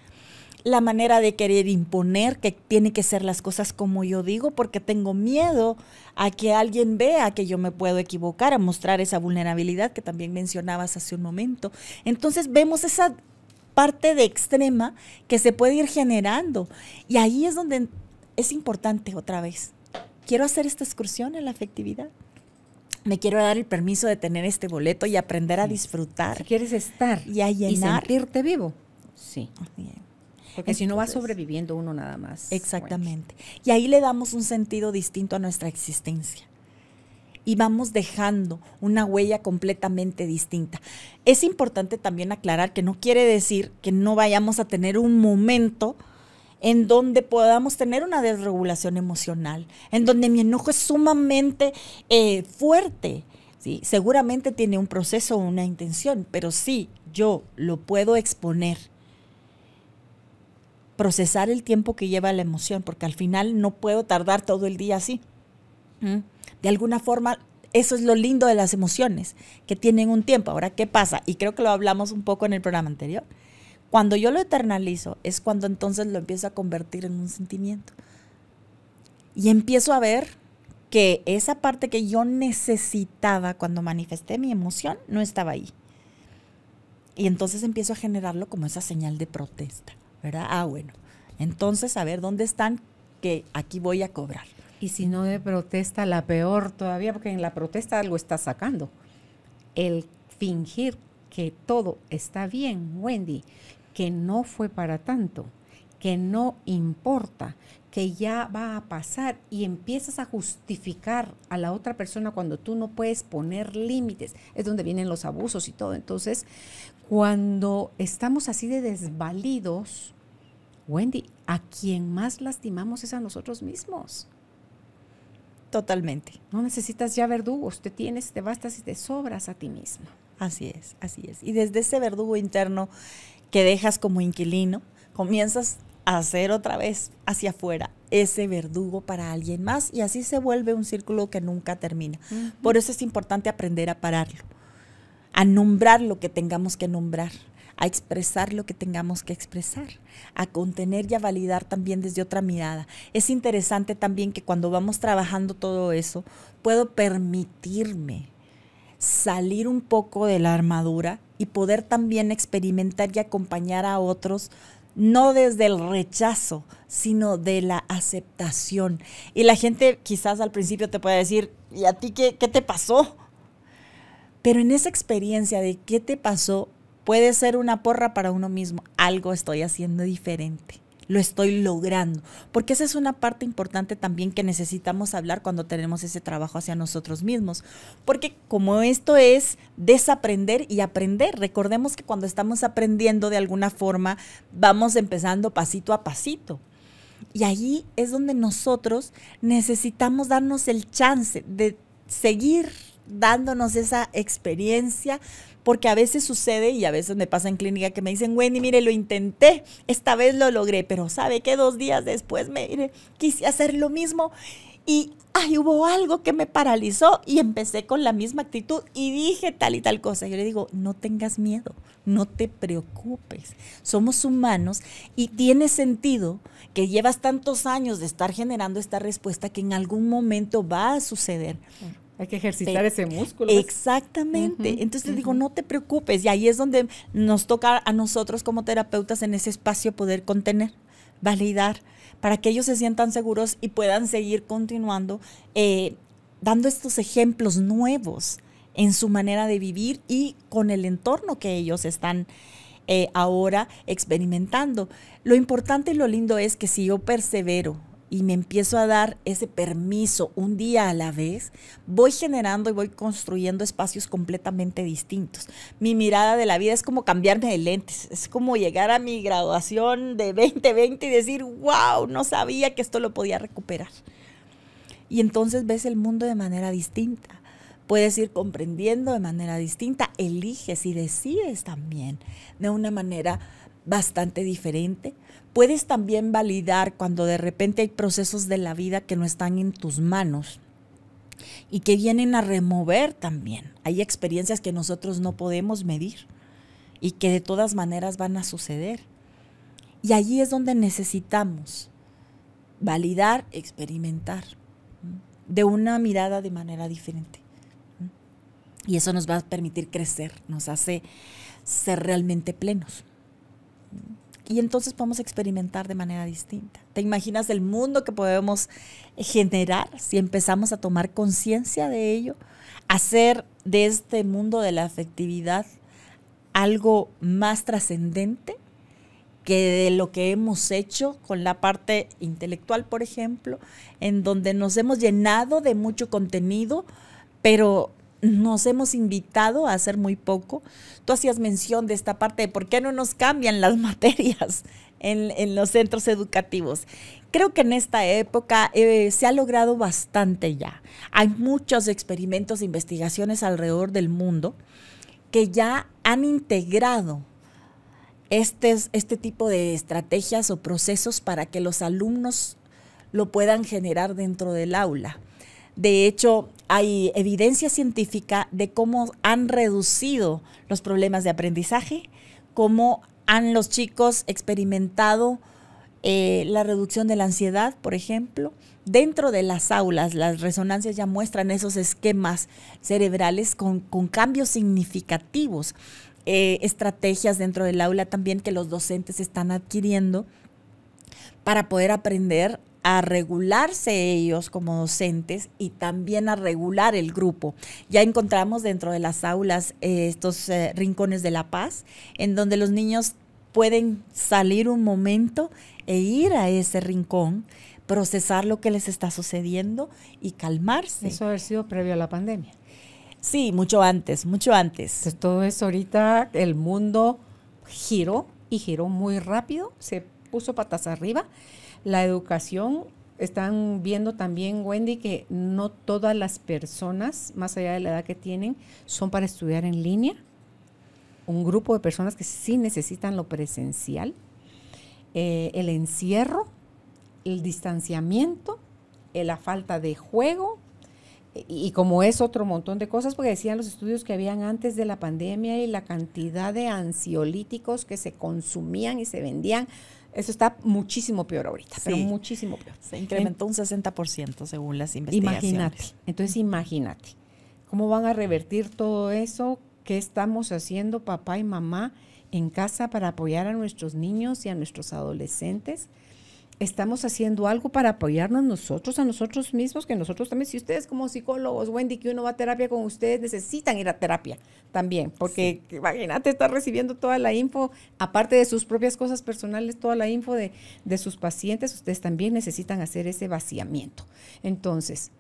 La manera de querer imponer que tienen que ser las cosas como yo digo, porque tengo miedo a que alguien vea que yo me puedo equivocar, a mostrar esa vulnerabilidad que también mencionabas hace un momento. Entonces vemos esa parte de extrema que se puede ir generando. Y ahí es donde es importante otra vez. Quiero hacer esta excursión en la afectividad. me quiero dar el permiso de tener este boleto y aprender a disfrutar. Si quieres estar y a llenar. Y sentirte vivo. Sí. Bien. Porque si no va sobreviviendo uno nada más. Exactamente. Bueno. Y ahí le damos un sentido distinto a nuestra existencia. Y vamos dejando una huella completamente distinta. Es importante también aclarar que no quiere decir que no vayamos a tener un momento en donde podamos tener una desregulación emocional, en donde mi enojo es sumamente fuerte. ¿Sí? Seguramente tiene un proceso o una intención, pero sí, yo lo puedo exponer, procesar el tiempo que lleva la emoción, porque al final no puedo tardar todo el día así. De alguna forma, eso es lo lindo de las emociones, que tienen un tiempo. Ahora, ¿qué pasa? Y creo que lo hablamos un poco en el programa anterior. Cuando yo lo eternalizo, es cuando entonces lo empiezo a convertir en un sentimiento. Y empiezo a ver que esa parte que yo necesitaba cuando manifesté mi emoción no estaba ahí. Y entonces empiezo a generarlo como esa señal de protesta, ¿verdad? Bueno, entonces a ver dónde están, que aquí voy a cobrar. Y si no de protesta, la peor todavía, porque en la protesta algo está sacando. El fingir que todo está bien, Wendy, que no fue para tanto, que no importa, que ya va a pasar, y empiezas a justificar a la otra persona cuando tú no puedes poner límites. Es donde vienen los abusos y todo. Entonces, cuando estamos así de desvalidos, Wendy, a quien más lastimamos es a nosotros mismos. Totalmente. No necesitas ya verdugos, te bastas y te sobras a ti misma. Así es, así es. Y desde ese verdugo interno que dejas como inquilino, comienzas a hacer otra vez hacia afuera ese verdugo para alguien más, y así se vuelve un círculo que nunca termina. Por eso es importante aprender a pararlo, a nombrar lo que tengamos que nombrar, a expresar lo que tengamos que expresar, a contener y a validar también desde otra mirada. Es interesante también que cuando vamos trabajando todo eso, puedo permitirme salir un poco de la armadura y poder también experimentar y acompañar a otros, no desde el rechazo, sino de la aceptación. Y la gente quizás al principio te puede decir, ¿y a ti qué te pasó? Pero en esa experiencia de qué te pasó, puede ser una porra para uno mismo. Algo estoy haciendo diferente. Lo estoy logrando. Porque esa es una parte importante también que necesitamos hablar cuando tenemos ese trabajo hacia nosotros mismos. Porque como esto es desaprender y aprender, recordemos que cuando estamos aprendiendo de alguna forma, vamos empezando pasito a pasito. Y ahí es donde nosotros necesitamos darnos el chance de seguir dándonos esa experiencia, porque a veces sucede, y a veces me pasa en clínica que me dicen, Wendy, mire, lo intenté, esta vez lo logré, pero ¿sabe qué? 2 días después, quise hacer lo mismo y hubo algo que me paralizó y empecé con la misma actitud y dije tal y tal cosa. Yo le digo, no tengas miedo, no te preocupes, somos humanos y tiene sentido que llevas tantos años de estar generando esta respuesta que en algún momento va a suceder. Hay que ejercitar ese músculo. Exactamente. Entonces le digo, no te preocupes. Y ahí es donde nos toca a nosotros como terapeutas en ese espacio poder contener, validar, para que ellos se sientan seguros y puedan seguir continuando dando estos ejemplos nuevos en su manera de vivir y con el entorno que ellos están ahora experimentando. Lo importante y lo lindo es que si yo persevero y me empiezo a dar ese permiso un día a la vez, voy generando y voy construyendo espacios completamente distintos. Mi mirada de la vida es como cambiarme de lentes, es como llegar a mi graduación de 2020 y decir, wow, no sabía que esto lo podía recuperar. Y entonces ves el mundo de manera distinta, puedes ir comprendiendo de manera distinta, eliges y decides también de una manera bastante diferente. Puedes también validar cuando de repente hay procesos de la vida que no están en tus manos y que vienen a remover también. Hay experiencias que nosotros no podemos medir y que de todas maneras van a suceder. Y allí es donde necesitamos validar, experimentar de una mirada de manera diferente. Y eso nos va a permitir crecer, nos hace ser realmente plenos. Y entonces podemos experimentar de manera distinta. ¿Te imaginas el mundo que podemos generar si empezamos a tomar conciencia de ello? hacer de este mundo de la afectividad algo más trascendente que de lo que hemos hecho con la parte intelectual, por ejemplo, en donde nos hemos llenado de mucho contenido, pero nos hemos invitado a hacer muy poco. Tú hacías mención de esta parte de por qué no nos cambian las materias en los centros educativos. Creo que en esta época se ha logrado bastante ya. Hay muchos experimentos e investigaciones alrededor del mundo que ya han integrado este tipo de estrategias o procesos para que los alumnos lo puedan generar dentro del aula. De hecho, hay evidencia científica de cómo han reducido los problemas de aprendizaje, cómo han los chicos experimentado la reducción de la ansiedad, por ejemplo. Dentro de las aulas, las resonancias ya muestran esos esquemas cerebrales con cambios significativos. Estrategias dentro del aula también que los docentes están adquiriendo para poder aprender a regularse ellos como docentes y también a regular el grupo. Ya encontramos dentro de las aulas estos rincones de la paz, en donde los niños pueden salir un momento e ir a ese rincón, procesar lo que les está sucediendo y calmarse. Eso haber sido previo a la pandemia. Sí, mucho antes, mucho antes. Entonces, todo eso ahorita, el mundo giró y giró muy rápido, se puso patas arriba. La educación, están viendo también, Wendy, que no todas las personas, más allá de la edad que tienen, son para estudiar en línea. Un grupo de personas que sí necesitan lo presencial, el encierro, el distanciamiento, la falta de juego, y como es otro montón de cosas, porque decían los estudios que habían antes de la pandemia y la cantidad de ansiolíticos que se consumían y se vendían, eso está muchísimo peor ahorita, sí, pero muchísimo peor. Se incrementó un 60% según las investigaciones. Imagínate, ¿cómo van a revertir todo eso? ¿Qué estamos haciendo papá y mamá en casa para apoyar a nuestros niños y a nuestros adolescentes? Estamos haciendo algo para apoyarnos nosotros, a nosotros mismos, que nosotros también, si ustedes como psicólogos, Wendy, que uno va a terapia con ustedes, necesitan ir a terapia también, porque sí, imagínate estar recibiendo toda la info, aparte de sus propias cosas personales, toda la info de sus pacientes, ustedes también necesitan hacer ese vaciamiento. Entonces,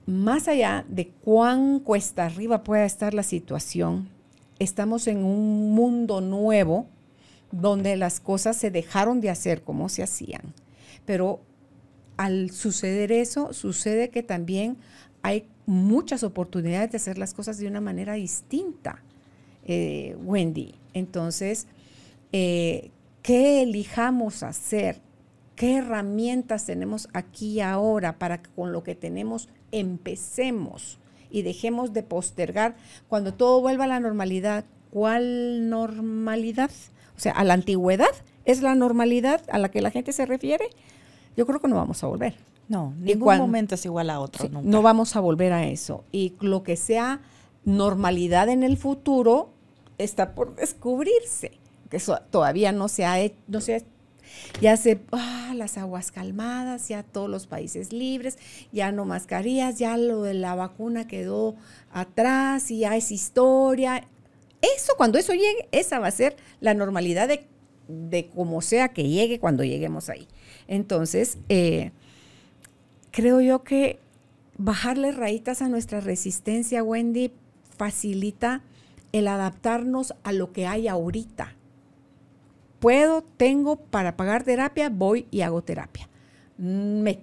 más allá de cuán cuesta arriba pueda estar la situación, estamos en un mundo nuevo, donde las cosas se dejaron de hacer como se hacían. Pero al suceder eso, sucede que también hay muchas oportunidades de hacer las cosas de una manera distinta, Wendy. Entonces, ¿qué elijamos hacer? ¿Qué herramientas tenemos aquí y ahora para que con lo que tenemos empecemos y dejemos de postergar cuando todo vuelva a la normalidad? ¿Cuál normalidad? O sea, a la antigüedad, ¿es la normalidad a la que la gente se refiere? Yo creo que no vamos a volver. No, ningún momento es igual a otro. Sí, nunca. No vamos a volver a eso. Y lo que sea normalidad en el futuro está por descubrirse. Que eso todavía no se ha hecho, las aguas calmadas, ya todos los países libres, ya no mascarillas, ya lo de la vacuna quedó atrás y ya es historia. Eso, cuando eso llegue, esa va a ser la normalidad de como sea que llegue cuando lleguemos ahí. Entonces, creo yo que bajarle rayitas a nuestra resistencia, Wendy, facilita el adaptarnos a lo que hay ahorita. Tengo para pagar terapia, voy y hago terapia. Me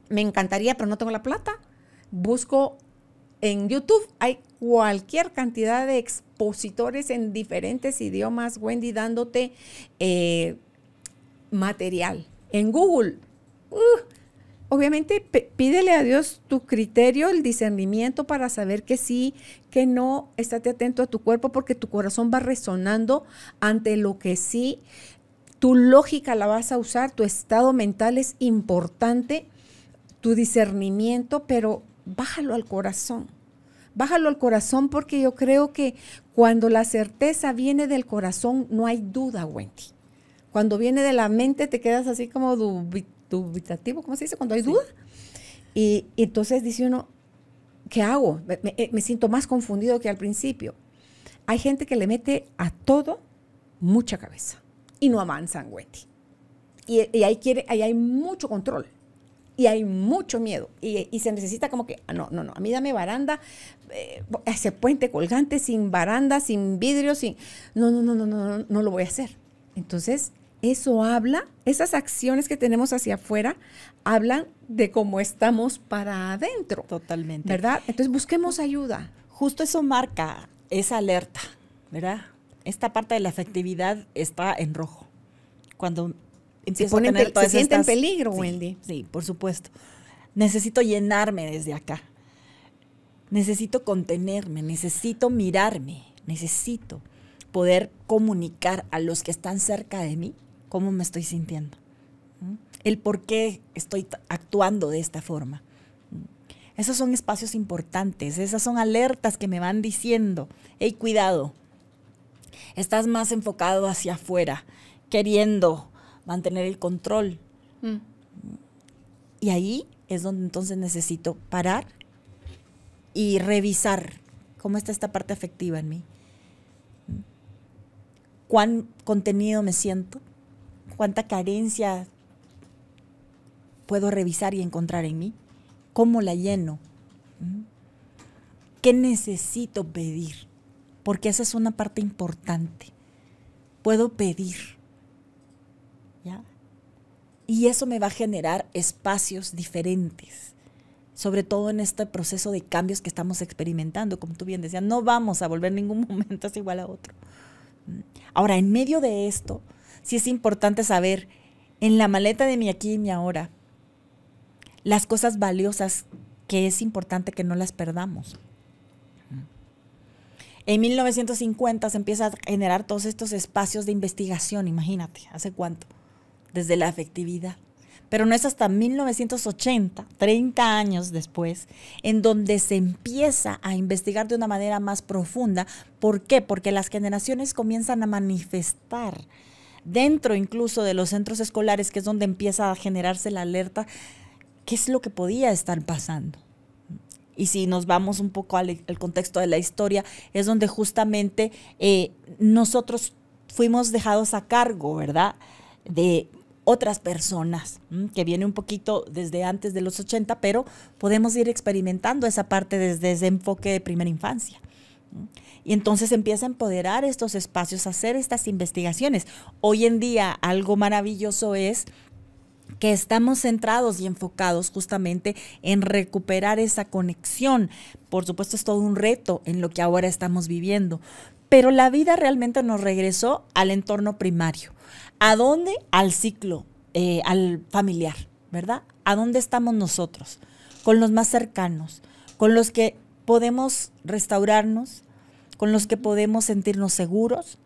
encantaría, pero no tengo la plata. Busco en YouTube, hay cualquier cantidad de expositores en diferentes idiomas, Wendy, dándote material. En Google, obviamente pídele a Dios tu criterio, el discernimiento para saber que sí, que no. Estate atento a tu cuerpo porque tu corazón va resonando ante lo que sí. Tu lógica la vas a usar, tu estado mental es importante, tu discernimiento, pero bájalo al corazón. Bájalo al corazón porque yo creo que cuando la certeza viene del corazón no hay duda, Wendy. Cuando viene de la mente te quedas así como dubitativo, ¿cómo se dice? Cuando hay duda. Y entonces dice uno, ¿qué hago? Me siento más confundido que al principio. Hay gente que le mete a todo mucha cabeza y no avanzan, Wendy. Y ahí hay mucho control y hay mucho miedo y se necesita como que, no, a mí dame baranda, ese puente colgante sin baranda, sin vidrio, no lo voy a hacer. Entonces, eso habla, esas acciones que tenemos hacia afuera hablan de cómo estamos para adentro. Totalmente. ¿Verdad? Entonces, busquemos ayuda. Justo eso marca esa alerta, ¿verdad? Esta parte de la afectividad está en rojo. Cuando empiezo a tener todas se siente estas, en peligro, sí, Wendy. Sí, por supuesto. Necesito llenarme desde acá. Necesito contenerme, necesito mirarme, necesito poder comunicar a los que están cerca de mí cómo me estoy sintiendo. El por qué estoy actuando de esta forma. Esos son espacios importantes, esas son alertas que me van diciendo, hey, cuidado, estás más enfocado hacia afuera, queriendo mantener el control. Y ahí es donde entonces necesito parar y revisar cómo está esta parte afectiva en mí. Cuán contenido me siento, cuánta carencia puedo revisar y encontrar en mí. ¿Cómo la lleno? ¿Qué necesito pedir? Porque esa es una parte importante. Puedo pedir, ¿ya? Y eso me va a generar espacios diferentes, sobre todo en este proceso de cambios que estamos experimentando. Como tú bien decías, no vamos a volver ningún momento es igual a otro. Ahora, en medio de esto, sí es importante saber, en la maleta de mi aquí y mi ahora, las cosas valiosas que es importante que no las perdamos. En 1950 se empieza a generar todos estos espacios de investigación, imagínate, ¿hace cuánto? Desde la afectividad. Pero no es hasta 1980, 30 años después, en donde se empieza a investigar de una manera más profunda. ¿Por qué? Porque las generaciones comienzan a manifestar dentro incluso de los centros escolares, que es donde empieza a generarse la alerta, qué es lo que podía estar pasando. Y si nos vamos un poco al contexto de la historia, es donde justamente nosotros fuimos dejados a cargo, ¿verdad?, de otras personas, que viene un poquito desde antes de los 80, pero podemos ir experimentando esa parte desde ese enfoque de primera infancia. Y entonces empieza a empoderar estos espacios, a hacer estas investigaciones. Hoy en día algo maravilloso es que estamos centrados y enfocados justamente en recuperar esa conexión. Por supuesto, es todo un reto en lo que ahora estamos viviendo, pero la vida realmente nos regresó al entorno primario. ¿A dónde? Al ciclo, al familiar, ¿verdad? ¿A dónde estamos nosotros? Con los más cercanos, con los que podemos restaurarnos, con los que podemos sentirnos seguros.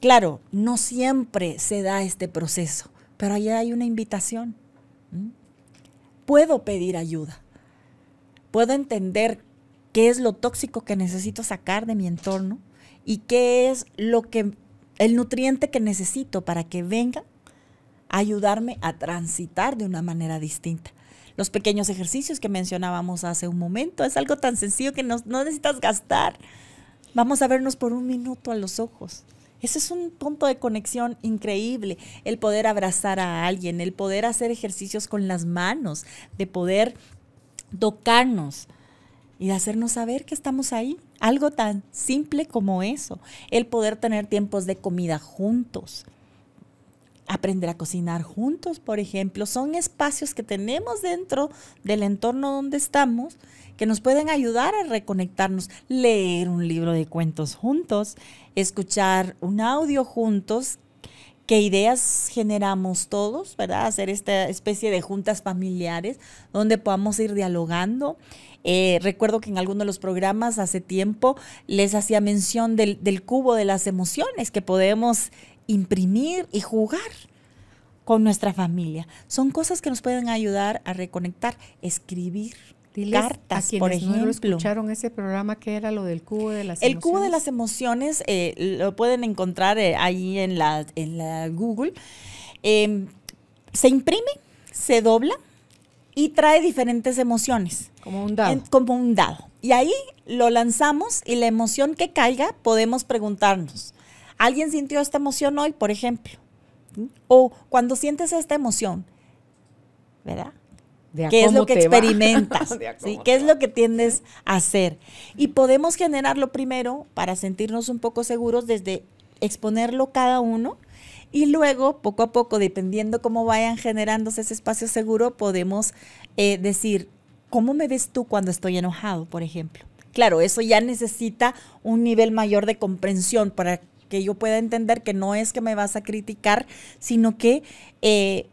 Claro, no siempre se da este proceso, pero allá hay una invitación. Puedo pedir ayuda. Puedo entender qué es lo tóxico que necesito sacar de mi entorno y qué es el nutriente que necesito para que venga a ayudarme a transitar de una manera distinta. Los pequeños ejercicios que mencionábamos hace un momento es algo tan sencillo que no necesitas gastar. Vamos a vernos por un minuto a los ojos. Ese es un punto de conexión increíble, el poder abrazar a alguien, el poder hacer ejercicios con las manos, de poder tocarnos y de hacernos saber que estamos ahí. Algo tan simple como eso, el poder tener tiempos de comida juntos, aprender a cocinar juntos, por ejemplo, son espacios que tenemos dentro del entorno donde estamos que nos pueden ayudar a reconectarnos, leer un libro de cuentos juntos, escuchar un audio juntos, qué ideas generamos todos, ¿verdad? Hacer esta especie de juntas familiares donde podamos ir dialogando. Recuerdo que en alguno de los programas hace tiempo les hacía mención del cubo de las emociones que podemos imprimir y jugar con nuestra familia. Son cosas que nos pueden ayudar a reconectar, escribir. Diles cartas, a por ejemplo. No lo escucharon ese programa que era lo del cubo de las emociones. El cubo de las emociones lo pueden encontrar ahí en la Google. Se imprime, se dobla y trae diferentes emociones. Como un dado. Como un dado. Y ahí lo lanzamos y la emoción que caiga podemos preguntarnos, ¿alguien sintió esta emoción hoy, por ejemplo? O cuando sientes esta emoción, ¿verdad? ¿Qué es lo que experimentas? ¿Sí? ¿Qué es lo que tiendes a hacer? Y podemos generarlo primero para sentirnos un poco seguros desde exponerlo cada uno y luego, poco a poco, dependiendo cómo vayan generándose ese espacio seguro, podemos decir, ¿cómo me ves tú cuando estoy enojado, por ejemplo? Claro, eso ya necesita un nivel mayor de comprensión para que yo pueda entender que no es que me vas a criticar, sino que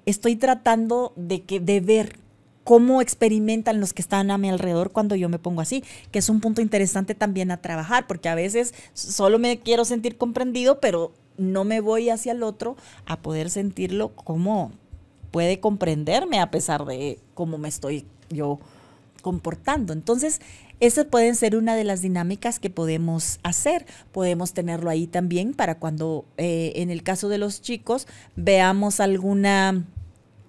estoy tratando de ver cómo experimentan los que están a mi alrededor cuando yo me pongo así, que es un punto interesante también a trabajar, porque a veces solo me quiero sentir comprendido, pero no me voy hacia el otro a poder sentirlo como puede comprenderme a pesar de cómo me estoy yo comportando. Entonces, esa pueden ser una de las dinámicas que podemos hacer. Podemos tenerlo ahí también para cuando, en el caso de los chicos, veamos alguna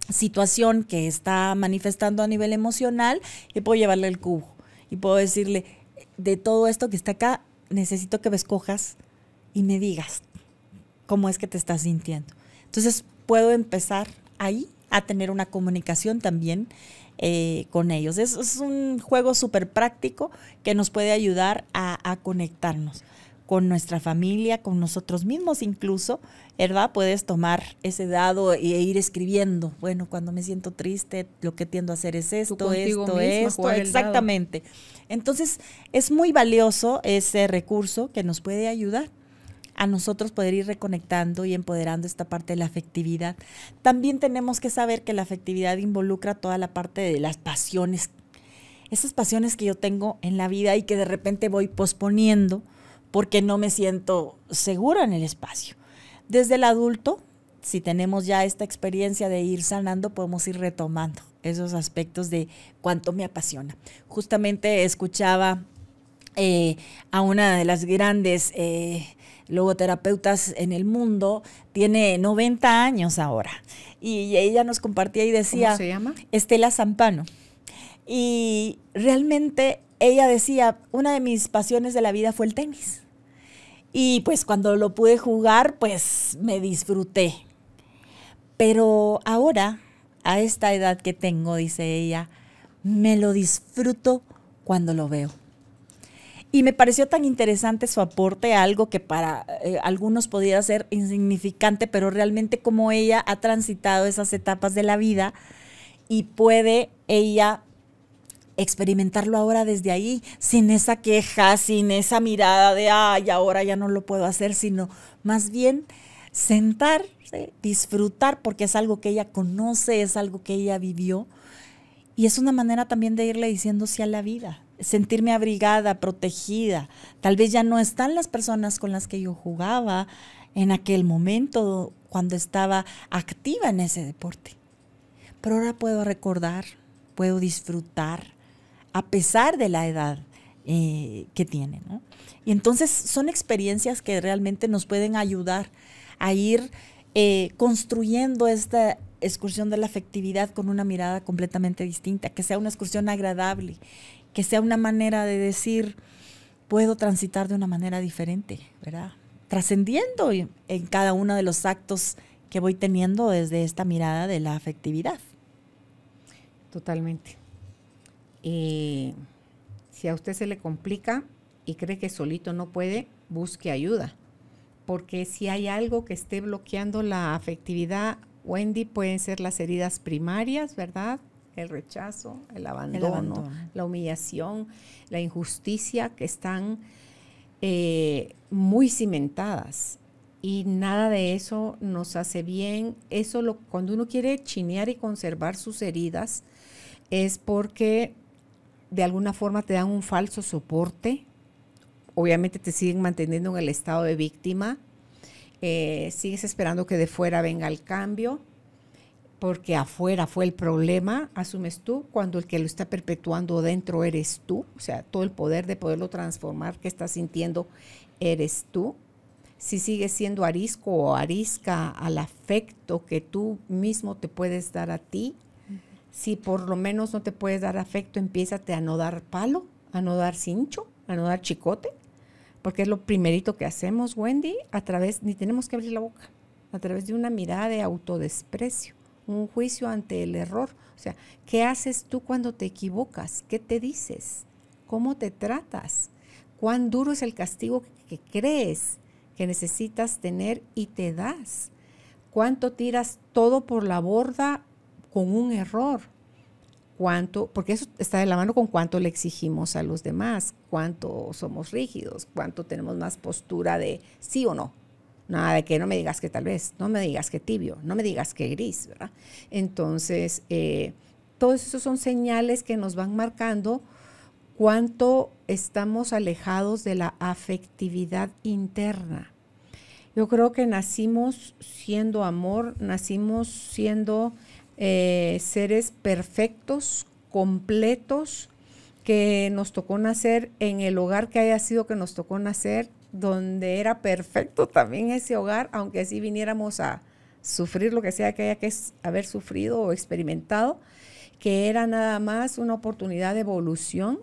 situación que está manifestando a nivel emocional y puedo llevarle el cubo y puedo decirle, de todo esto que está acá, necesito que me escojas y me digas cómo es que te estás sintiendo. Entonces, puedo empezar ahí a tener una comunicación también con ellos. Es un juego súper práctico que nos puede ayudar a conectarnos con nuestra familia, con nosotros mismos incluso, ¿verdad? Puedes tomar ese dado e ir escribiendo. Bueno, cuando me siento triste, lo que tiendo a hacer es esto, exactamente. Entonces, es muy valioso ese recurso que nos puede ayudar a nosotros poder ir reconectando y empoderando esta parte de la afectividad. También tenemos que saber que la afectividad involucra toda la parte de las pasiones, esas pasiones que yo tengo en la vida y que de repente voy posponiendo porque no me siento segura en el espacio. Desde el adulto, si tenemos ya esta experiencia de ir sanando, podemos ir retomando esos aspectos de cuánto me apasiona. Justamente escuchaba a una de las grandes logoterapeutas en el mundo, tiene 90 años ahora, y ella nos compartía y decía, ¿cómo se llama? Estela Zampano. Y realmente ella decía, una de mis pasiones de la vida fue el tenis. Y pues cuando lo pude jugar, pues me disfruté. Pero ahora, a esta edad que tengo, dice ella, me lo disfruto cuando lo veo. Y me pareció tan interesante su aporte a algo que para algunos podría ser insignificante, pero realmente como ella ha transitado esas etapas de la vida y puede ella experimentarlo ahora desde ahí, sin esa queja, sin esa mirada de, ay, ahora ya no lo puedo hacer, sino más bien sentarse, disfrutar, porque es algo que ella conoce, es algo que ella vivió. Y es una manera también de irle diciendo sí a la vida, sentirme abrigada, protegida. Tal vez ya no están las personas con las que yo jugaba en aquel momento cuando estaba activa en ese deporte. Pero ahora puedo recordar, puedo disfrutar, a pesar de la edad que tiene, ¿no? Y entonces son experiencias que realmente nos pueden ayudar a ir construyendo esta excursión de la afectividad con una mirada completamente distinta, que sea una excursión agradable, que sea una manera de decir, puedo transitar de una manera diferente, ¿verdad? Trascendiendo en cada uno de los actos que voy teniendo desde esta mirada de la afectividad. Totalmente. Y si a usted se le complica y cree que solito no puede, busque ayuda. Porque si hay algo que esté bloqueando la afectividad, Wendy, pueden ser las heridas primarias, ¿verdad? El rechazo, el abandono, la humillación, la injusticia, que están muy cimentadas. Y nada de eso nos hace bien. Cuando uno quiere chinear y conservar sus heridas, es porque de alguna forma te dan un falso soporte. Obviamente te siguen manteniendo en el estado de víctima. Sigues esperando que de fuera venga el cambio, porque afuera fue el problema, asumes tú, cuando el que lo está perpetuando dentro eres tú. O sea, todo el poder de poderlo transformar que estás sintiendo eres tú. Si sigues siendo arisco o arisca al afecto que tú mismo te puedes dar a ti, si por lo menos no te puedes dar afecto, empiézate a no dar palo a no dar cincho, a no dar chicote, porque es lo primerito que hacemos, Wendy, ni tenemos que abrir la boca, a través de una mirada de autodesprecio, un juicio ante el error. O sea, ¿qué haces tú cuando te equivocas? ¿Qué te dices? ¿Cómo te tratas? ¿Cuán duro es el castigo que crees que necesitas tener y te das? ¿Cuánto tiras todo por la borda con un error? ¿Cuánto? Porque eso está de la mano con cuánto le exigimos a los demás, cuánto somos rígidos, cuánto tenemos más postura de sí o no. Nada de que no me digas que tal vez, no me digas que tibio, no me digas que gris, ¿verdad? Entonces, todos esos son señales que nos van marcando cuánto estamos alejados de la afectividad interna. Yo creo que nacimos siendo amor, nacimos siendo seres perfectos, completos, que nos tocó nacer en el hogar que haya sido que nos tocó nacer, donde era perfecto también ese hogar, aunque así viniéramos a sufrir lo que sea que haya que haber sufrido o experimentado, que era nada más una oportunidad de evolución,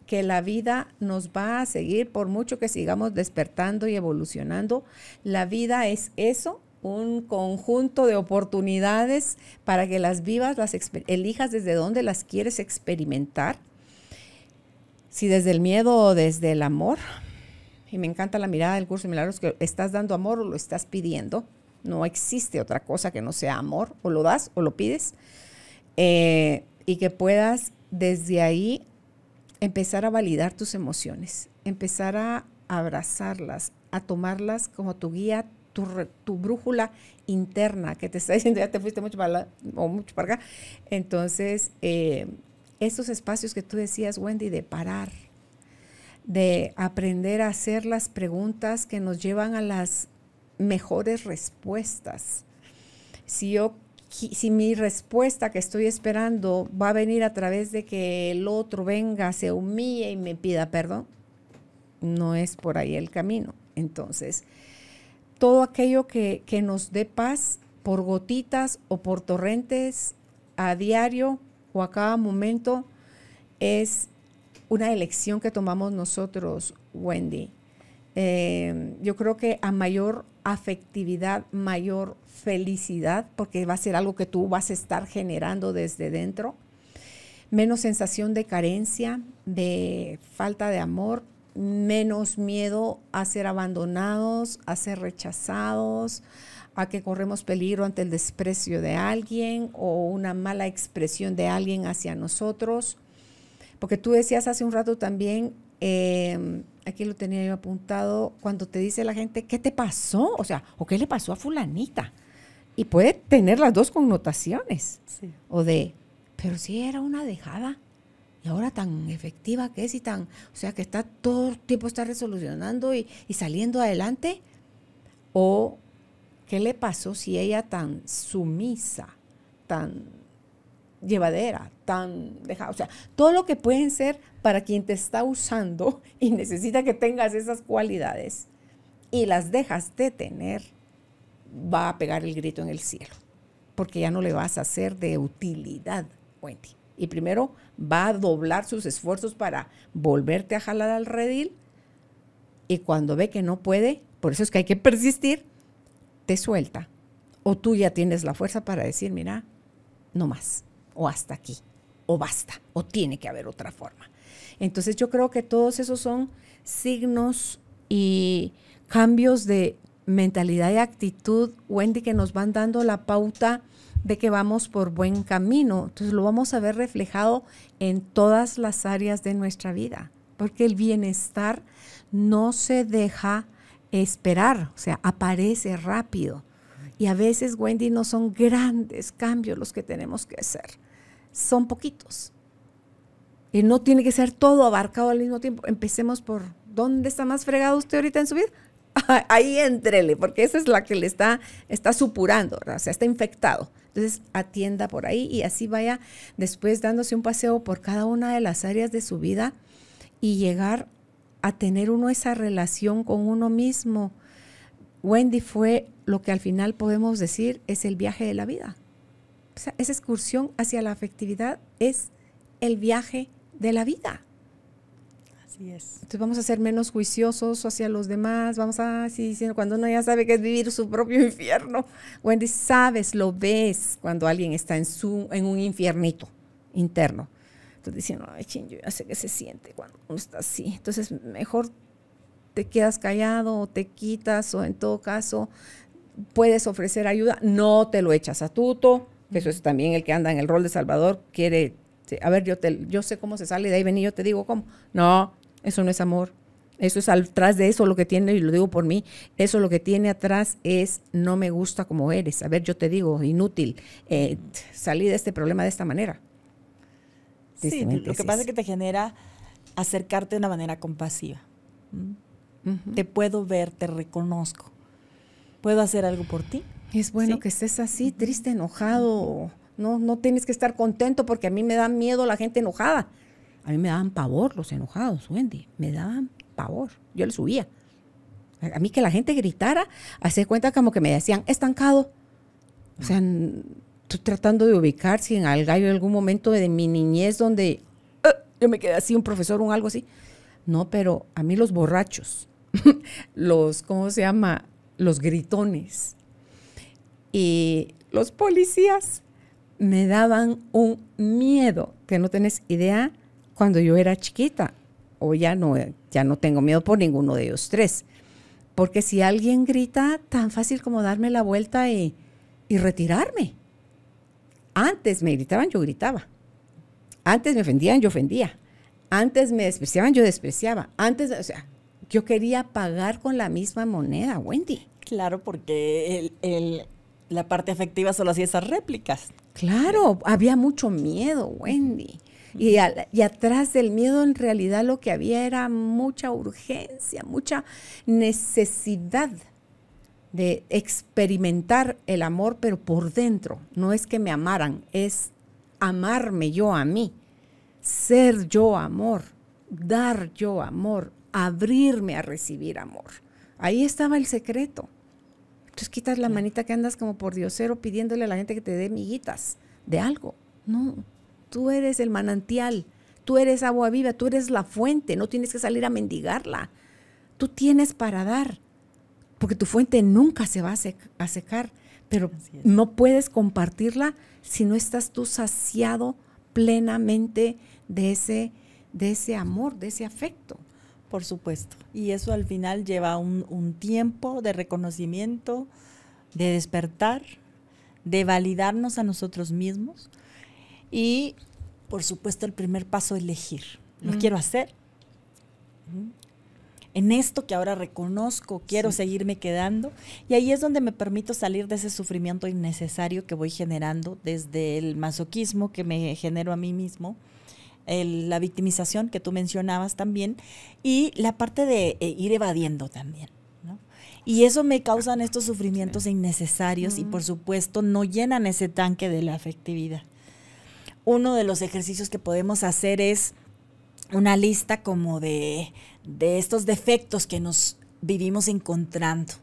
que la vida nos va a seguir por mucho que sigamos despertando y evolucionando. La vida es eso, un conjunto de oportunidades para que las vivas, las elijas desde dónde las quieres experimentar, si desde el miedo o desde el amor. Y me encanta la mirada del Curso de Milagros, que estás dando amor o lo estás pidiendo. No existe otra cosa que no sea amor, o lo das o lo pides. Y que puedas desde ahí empezar a validar tus emociones, empezar a abrazarlas, a tomarlas como tu guía, tu brújula interna, que te está diciendo ya te fuiste mucho para acá. Entonces, estos espacios que tú decías, Wendy, de parar, de aprender a hacer las preguntas que nos llevan a las mejores respuestas. Si mi respuesta que estoy esperando va a venir a través de que el otro venga, se humille y me pida perdón, no es por ahí el camino. Entonces, todo aquello que nos dé paz por gotitas o por torrentes a diario o a cada momento es una elección que tomamos nosotros, Wendy. Yo creo que a mayor afectividad, mayor felicidad, porque va a ser algo que tú vas a estar generando desde dentro, menos sensación de carencia, de falta de amor, menos miedo a ser abandonados, a ser rechazados, a que corremos peligro ante el desprecio de alguien o una mala expresión de alguien hacia nosotros. Porque tú decías hace un rato también, aquí lo tenía yo apuntado, cuando te dice la gente, ¿qué te pasó? O sea, ¿o qué le pasó a fulanita? Y puede tener las dos connotaciones. Sí. O de, pero sí era una dejada. Y ahora tan efectiva que es y tan, o sea, que está todo el tiempo está resolucionando y saliendo adelante. O, ¿qué le pasó si ella tan sumisa, tan llevadera, tan dejada? O sea, todo lo que pueden ser para quien te está usando y necesita que tengas esas cualidades y las dejas de tener, va a pegar el grito en el cielo, porque ya no le vas a hacer de utilidad, Wendy. Y primero va a doblar sus esfuerzos para volverte a jalar al redil, y cuando ve que no puede, por eso es que hay que persistir, te suelta. O tú ya tienes la fuerza para decir, mira, no más, o hasta aquí, o basta, o tiene que haber otra forma. Entonces yo creo que todos esos son signos y cambios de mentalidad y actitud, Wendy, que nos van dando la pauta de que vamos por buen camino. Entonces lo vamos a ver reflejado en todas las áreas de nuestra vida, porque el bienestar no se deja esperar, o sea, aparece rápido. Y a veces, Wendy, no son grandes cambios los que tenemos que hacer, son poquitos. Y no tiene que ser todo abarcado al mismo tiempo. Empecemos por, ¿dónde está más fregado usted ahorita en su vida? Ahí éntrele, porque esa es la que le está supurando, ¿verdad? O sea, está infectado. Entonces, atienda por ahí y así vaya después dándose un paseo por cada una de las áreas de su vida y llegar a tener uno esa relación con uno mismo. Wendy, fue lo que al final podemos decir es el viaje de la vida. O sea, esa excursión hacia la afectividad es el viaje de la vida. Así es. Entonces vamos a ser menos juiciosos hacia los demás, vamos a, sí, cuando uno ya sabe que es vivir su propio infierno. Wendy, sabes, lo ves cuando alguien está en un infiernito interno. Entonces diciendo, ay, ching, yo ya sé qué se siente cuando uno está así. Entonces mejor te quedas callado o te quitas, o en todo caso puedes ofrecer ayuda, no te lo echas a tuto, que eso es también el que anda en el rol de salvador, quiere, a ver, yo sé cómo se sale de ahí, vení, yo te digo cómo. No, eso no es amor. Eso es atrás de eso lo que tiene, y lo digo por mí, eso lo que tiene atrás es no me gusta como eres. A ver, yo te digo, inútil, salí de este problema de esta manera. Sí, lo que pasa es que te genera acercarte de una manera compasiva. Te puedo ver, te reconozco. ¿Puedo hacer algo por ti? Es bueno que estés así, triste, enojado. No tienes que estar contento, porque a mí me da miedo la gente enojada. A mí me daban pavor los enojados, Wendy. Me daban pavor. Yo les subía. A mí que la gente gritara, hace cuenta como que me decían, estancado. O sea, estoy tratando de ubicar si en algo hay algún momento de mi niñez donde yo me quedé así, un profesor o algo así. No, pero a mí los borrachos, ¿cómo se llama? Los gritones y los policías me daban un miedo que no tenés idea cuando yo era chiquita. O ya no tengo miedo por ninguno de ellos tres. Porque si alguien grita, tan fácil como darme la vuelta y retirarme. Antes me gritaban, yo gritaba. Antes me ofendían, yo ofendía. Antes me despreciaban, yo despreciaba. Antes, o sea, yo quería pagar con la misma moneda, Wendy. Claro, porque la parte afectiva solo hacía esas réplicas. Claro, había mucho miedo, Wendy. Y atrás del miedo en realidad lo que había era mucha urgencia, mucha necesidad de experimentar el amor, pero por dentro. No es que me amaran, es amarme yo a mí, ser yo amor, dar yo amor, abrirme a recibir amor. Ahí estaba el secreto. Entonces quitas la manita que andas como por diosero pidiéndole a la gente que te dé miguitas de algo. No, tú eres el manantial, tú eres agua viva, tú eres la fuente, no tienes que salir a mendigarla. Tú tienes para dar, porque tu fuente nunca se va a secar, pero no puedes compartirla si no estás tú saciado plenamente de ese amor, de ese afecto. Por supuesto. Y eso al final lleva un tiempo de reconocimiento, de despertar, de validarnos a nosotros mismos. Y, por supuesto, el primer paso, elegir. ¿Lo quiero hacer? En esto que ahora reconozco, quiero seguirme quedando. Y ahí es donde me permito salir de ese sufrimiento innecesario que voy generando, desde el masoquismo que me genero a mí mismo, la victimización que tú mencionabas también, y la parte de ir evadiendo también, ¿no? Y eso me causan estos sufrimientos innecesarios y, por supuesto, no llenan ese tanque de la afectividad. Uno de los ejercicios que podemos hacer es una lista como de estos defectos que nos vivimos encontrando.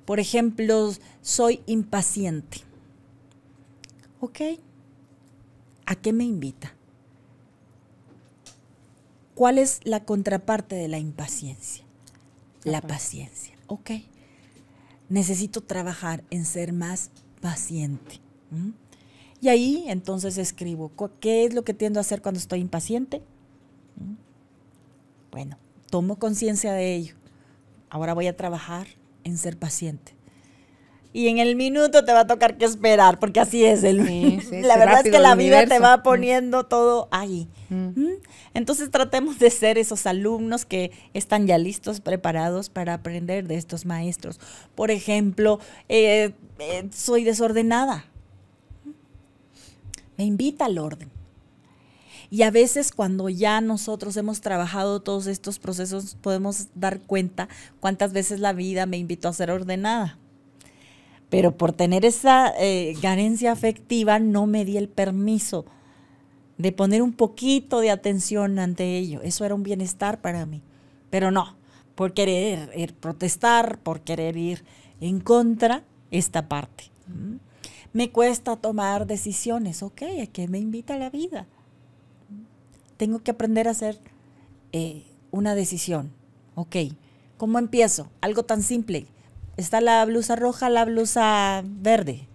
Por ejemplo, soy impaciente. ¿Ok? ¿A qué me invita? ¿Cuál es la contraparte de la impaciencia? La paciencia. Ok. Necesito trabajar en ser más paciente. Y ahí entonces escribo, ¿qué es lo que tiendo a hacer cuando estoy impaciente? Bueno, tomo conciencia de ello. Ahora voy a trabajar en ser paciente. Y en el minuto te va a tocar que esperar, porque así es. La verdad es que la vida te va poniendo todo ahí. Entonces tratemos de ser esos alumnos que están ya listos, preparados para aprender de estos maestros. Por ejemplo, soy desordenada. Me invita al orden. Y a veces cuando ya nosotros hemos trabajado todos estos procesos, podemos dar cuenta cuántas veces la vida me invitó a ser ordenada. Pero por tener esa carencia afectiva no me di el permiso de poner un poquito de atención ante ello. Eso era un bienestar para mí. Pero no, por querer protestar, por querer ir en contra, esta parte. Me cuesta tomar decisiones. Ok, ¿a qué me invita la vida? Tengo que aprender a ser una decisión. Ok, ¿cómo empiezo? Algo tan simple. Está la blusa roja, la blusa verde.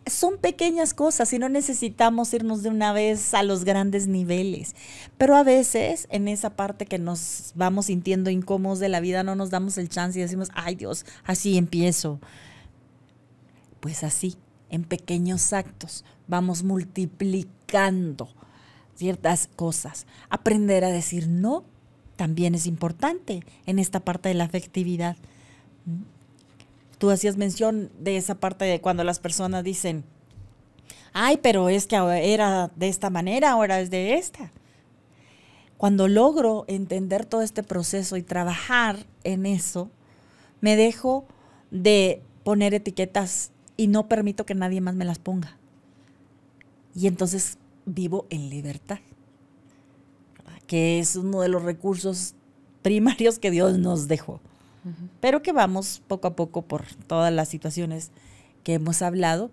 Son pequeñas cosas y no necesitamos irnos de una vez a los grandes niveles. Pero a veces en esa parte que nos vamos sintiendo incómodos de la vida no nos damos el chance y decimos, ay Dios, así empiezo. Pues así, en pequeños actos, vamos multiplicando ciertas cosas. Aprender a decir no también es importante en esta parte de la afectividad. Tú hacías mención de esa parte de cuando las personas dicen, ay, pero es que era de esta manera, ahora es de esta. Cuando logro entender todo este proceso y trabajar en eso, me dejo de poner etiquetas y no permito que nadie más me las ponga. Y entonces vivo en libertad, ¿verdad? Que es uno de los recursos primarios que Dios nos dejó. Pero que vamos poco a poco por todas las situaciones que hemos hablado,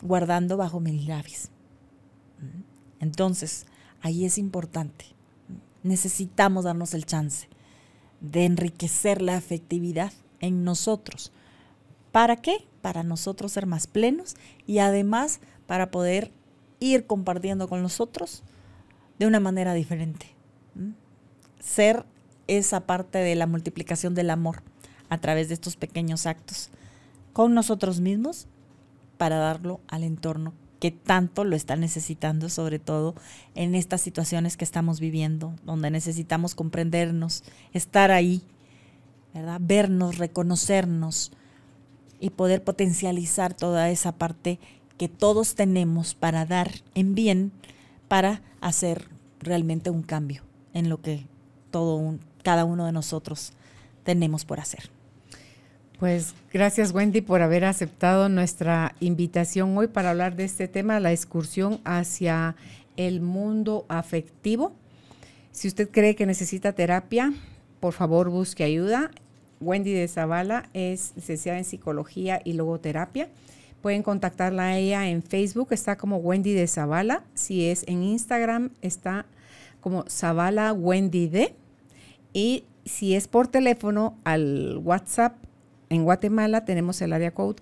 guardando bajo mil llaves. Entonces, ahí es importante. Necesitamos darnos el chance de enriquecer la afectividad en nosotros. ¿Para qué? Para nosotros ser más plenos y además para poder ir compartiendo con los otros de una manera diferente. Ser esa parte de la multiplicación del amor a través de estos pequeños actos con nosotros mismos para darlo al entorno que tanto lo está necesitando, sobre todo en estas situaciones que estamos viviendo, donde necesitamos comprendernos, estar ahí, ¿verdad? Vernos, reconocernos y poder potencializar toda esa parte que todos tenemos para dar en bien, para hacer realmente un cambio en lo que cada uno de nosotros tenemos por hacer. Pues gracias, Wendy, por haber aceptado nuestra invitación hoy para hablar de este tema, la excursión hacia el mundo afectivo. Si usted cree que necesita terapia, por favor busque ayuda. Wendy de Zavala es licenciada en Psicología y Logoterapia. Pueden contactarla a ella en Facebook, está como Wendy de Zavala. Si es en Instagram, está como Zavala Wendy D. Y si es por teléfono, al WhatsApp, en Guatemala tenemos el área code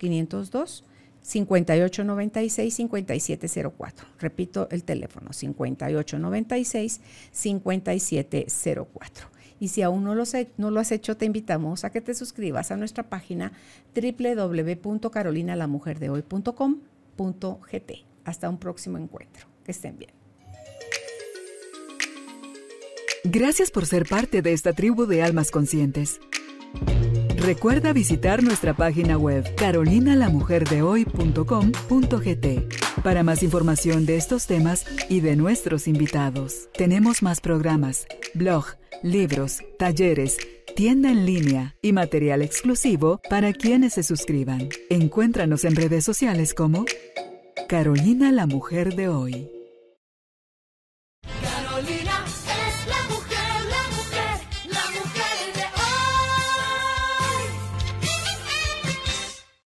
502-5896-5704. Repito el teléfono, 5896-5704. Y si aún no lo has hecho, te invitamos a que te suscribas a nuestra página www.carolinalamujerdehoy.com.gt. Hasta un próximo encuentro. Que estén bien. Gracias por ser parte de esta tribu de almas conscientes. Recuerda visitar nuestra página web carolinalamujerdehoy.com.gt para más información de estos temas y de nuestros invitados. Tenemos más programas, blog, libros, talleres, tienda en línea y material exclusivo para quienes se suscriban. Encuéntranos en redes sociales como Carolina la Mujer de Hoy.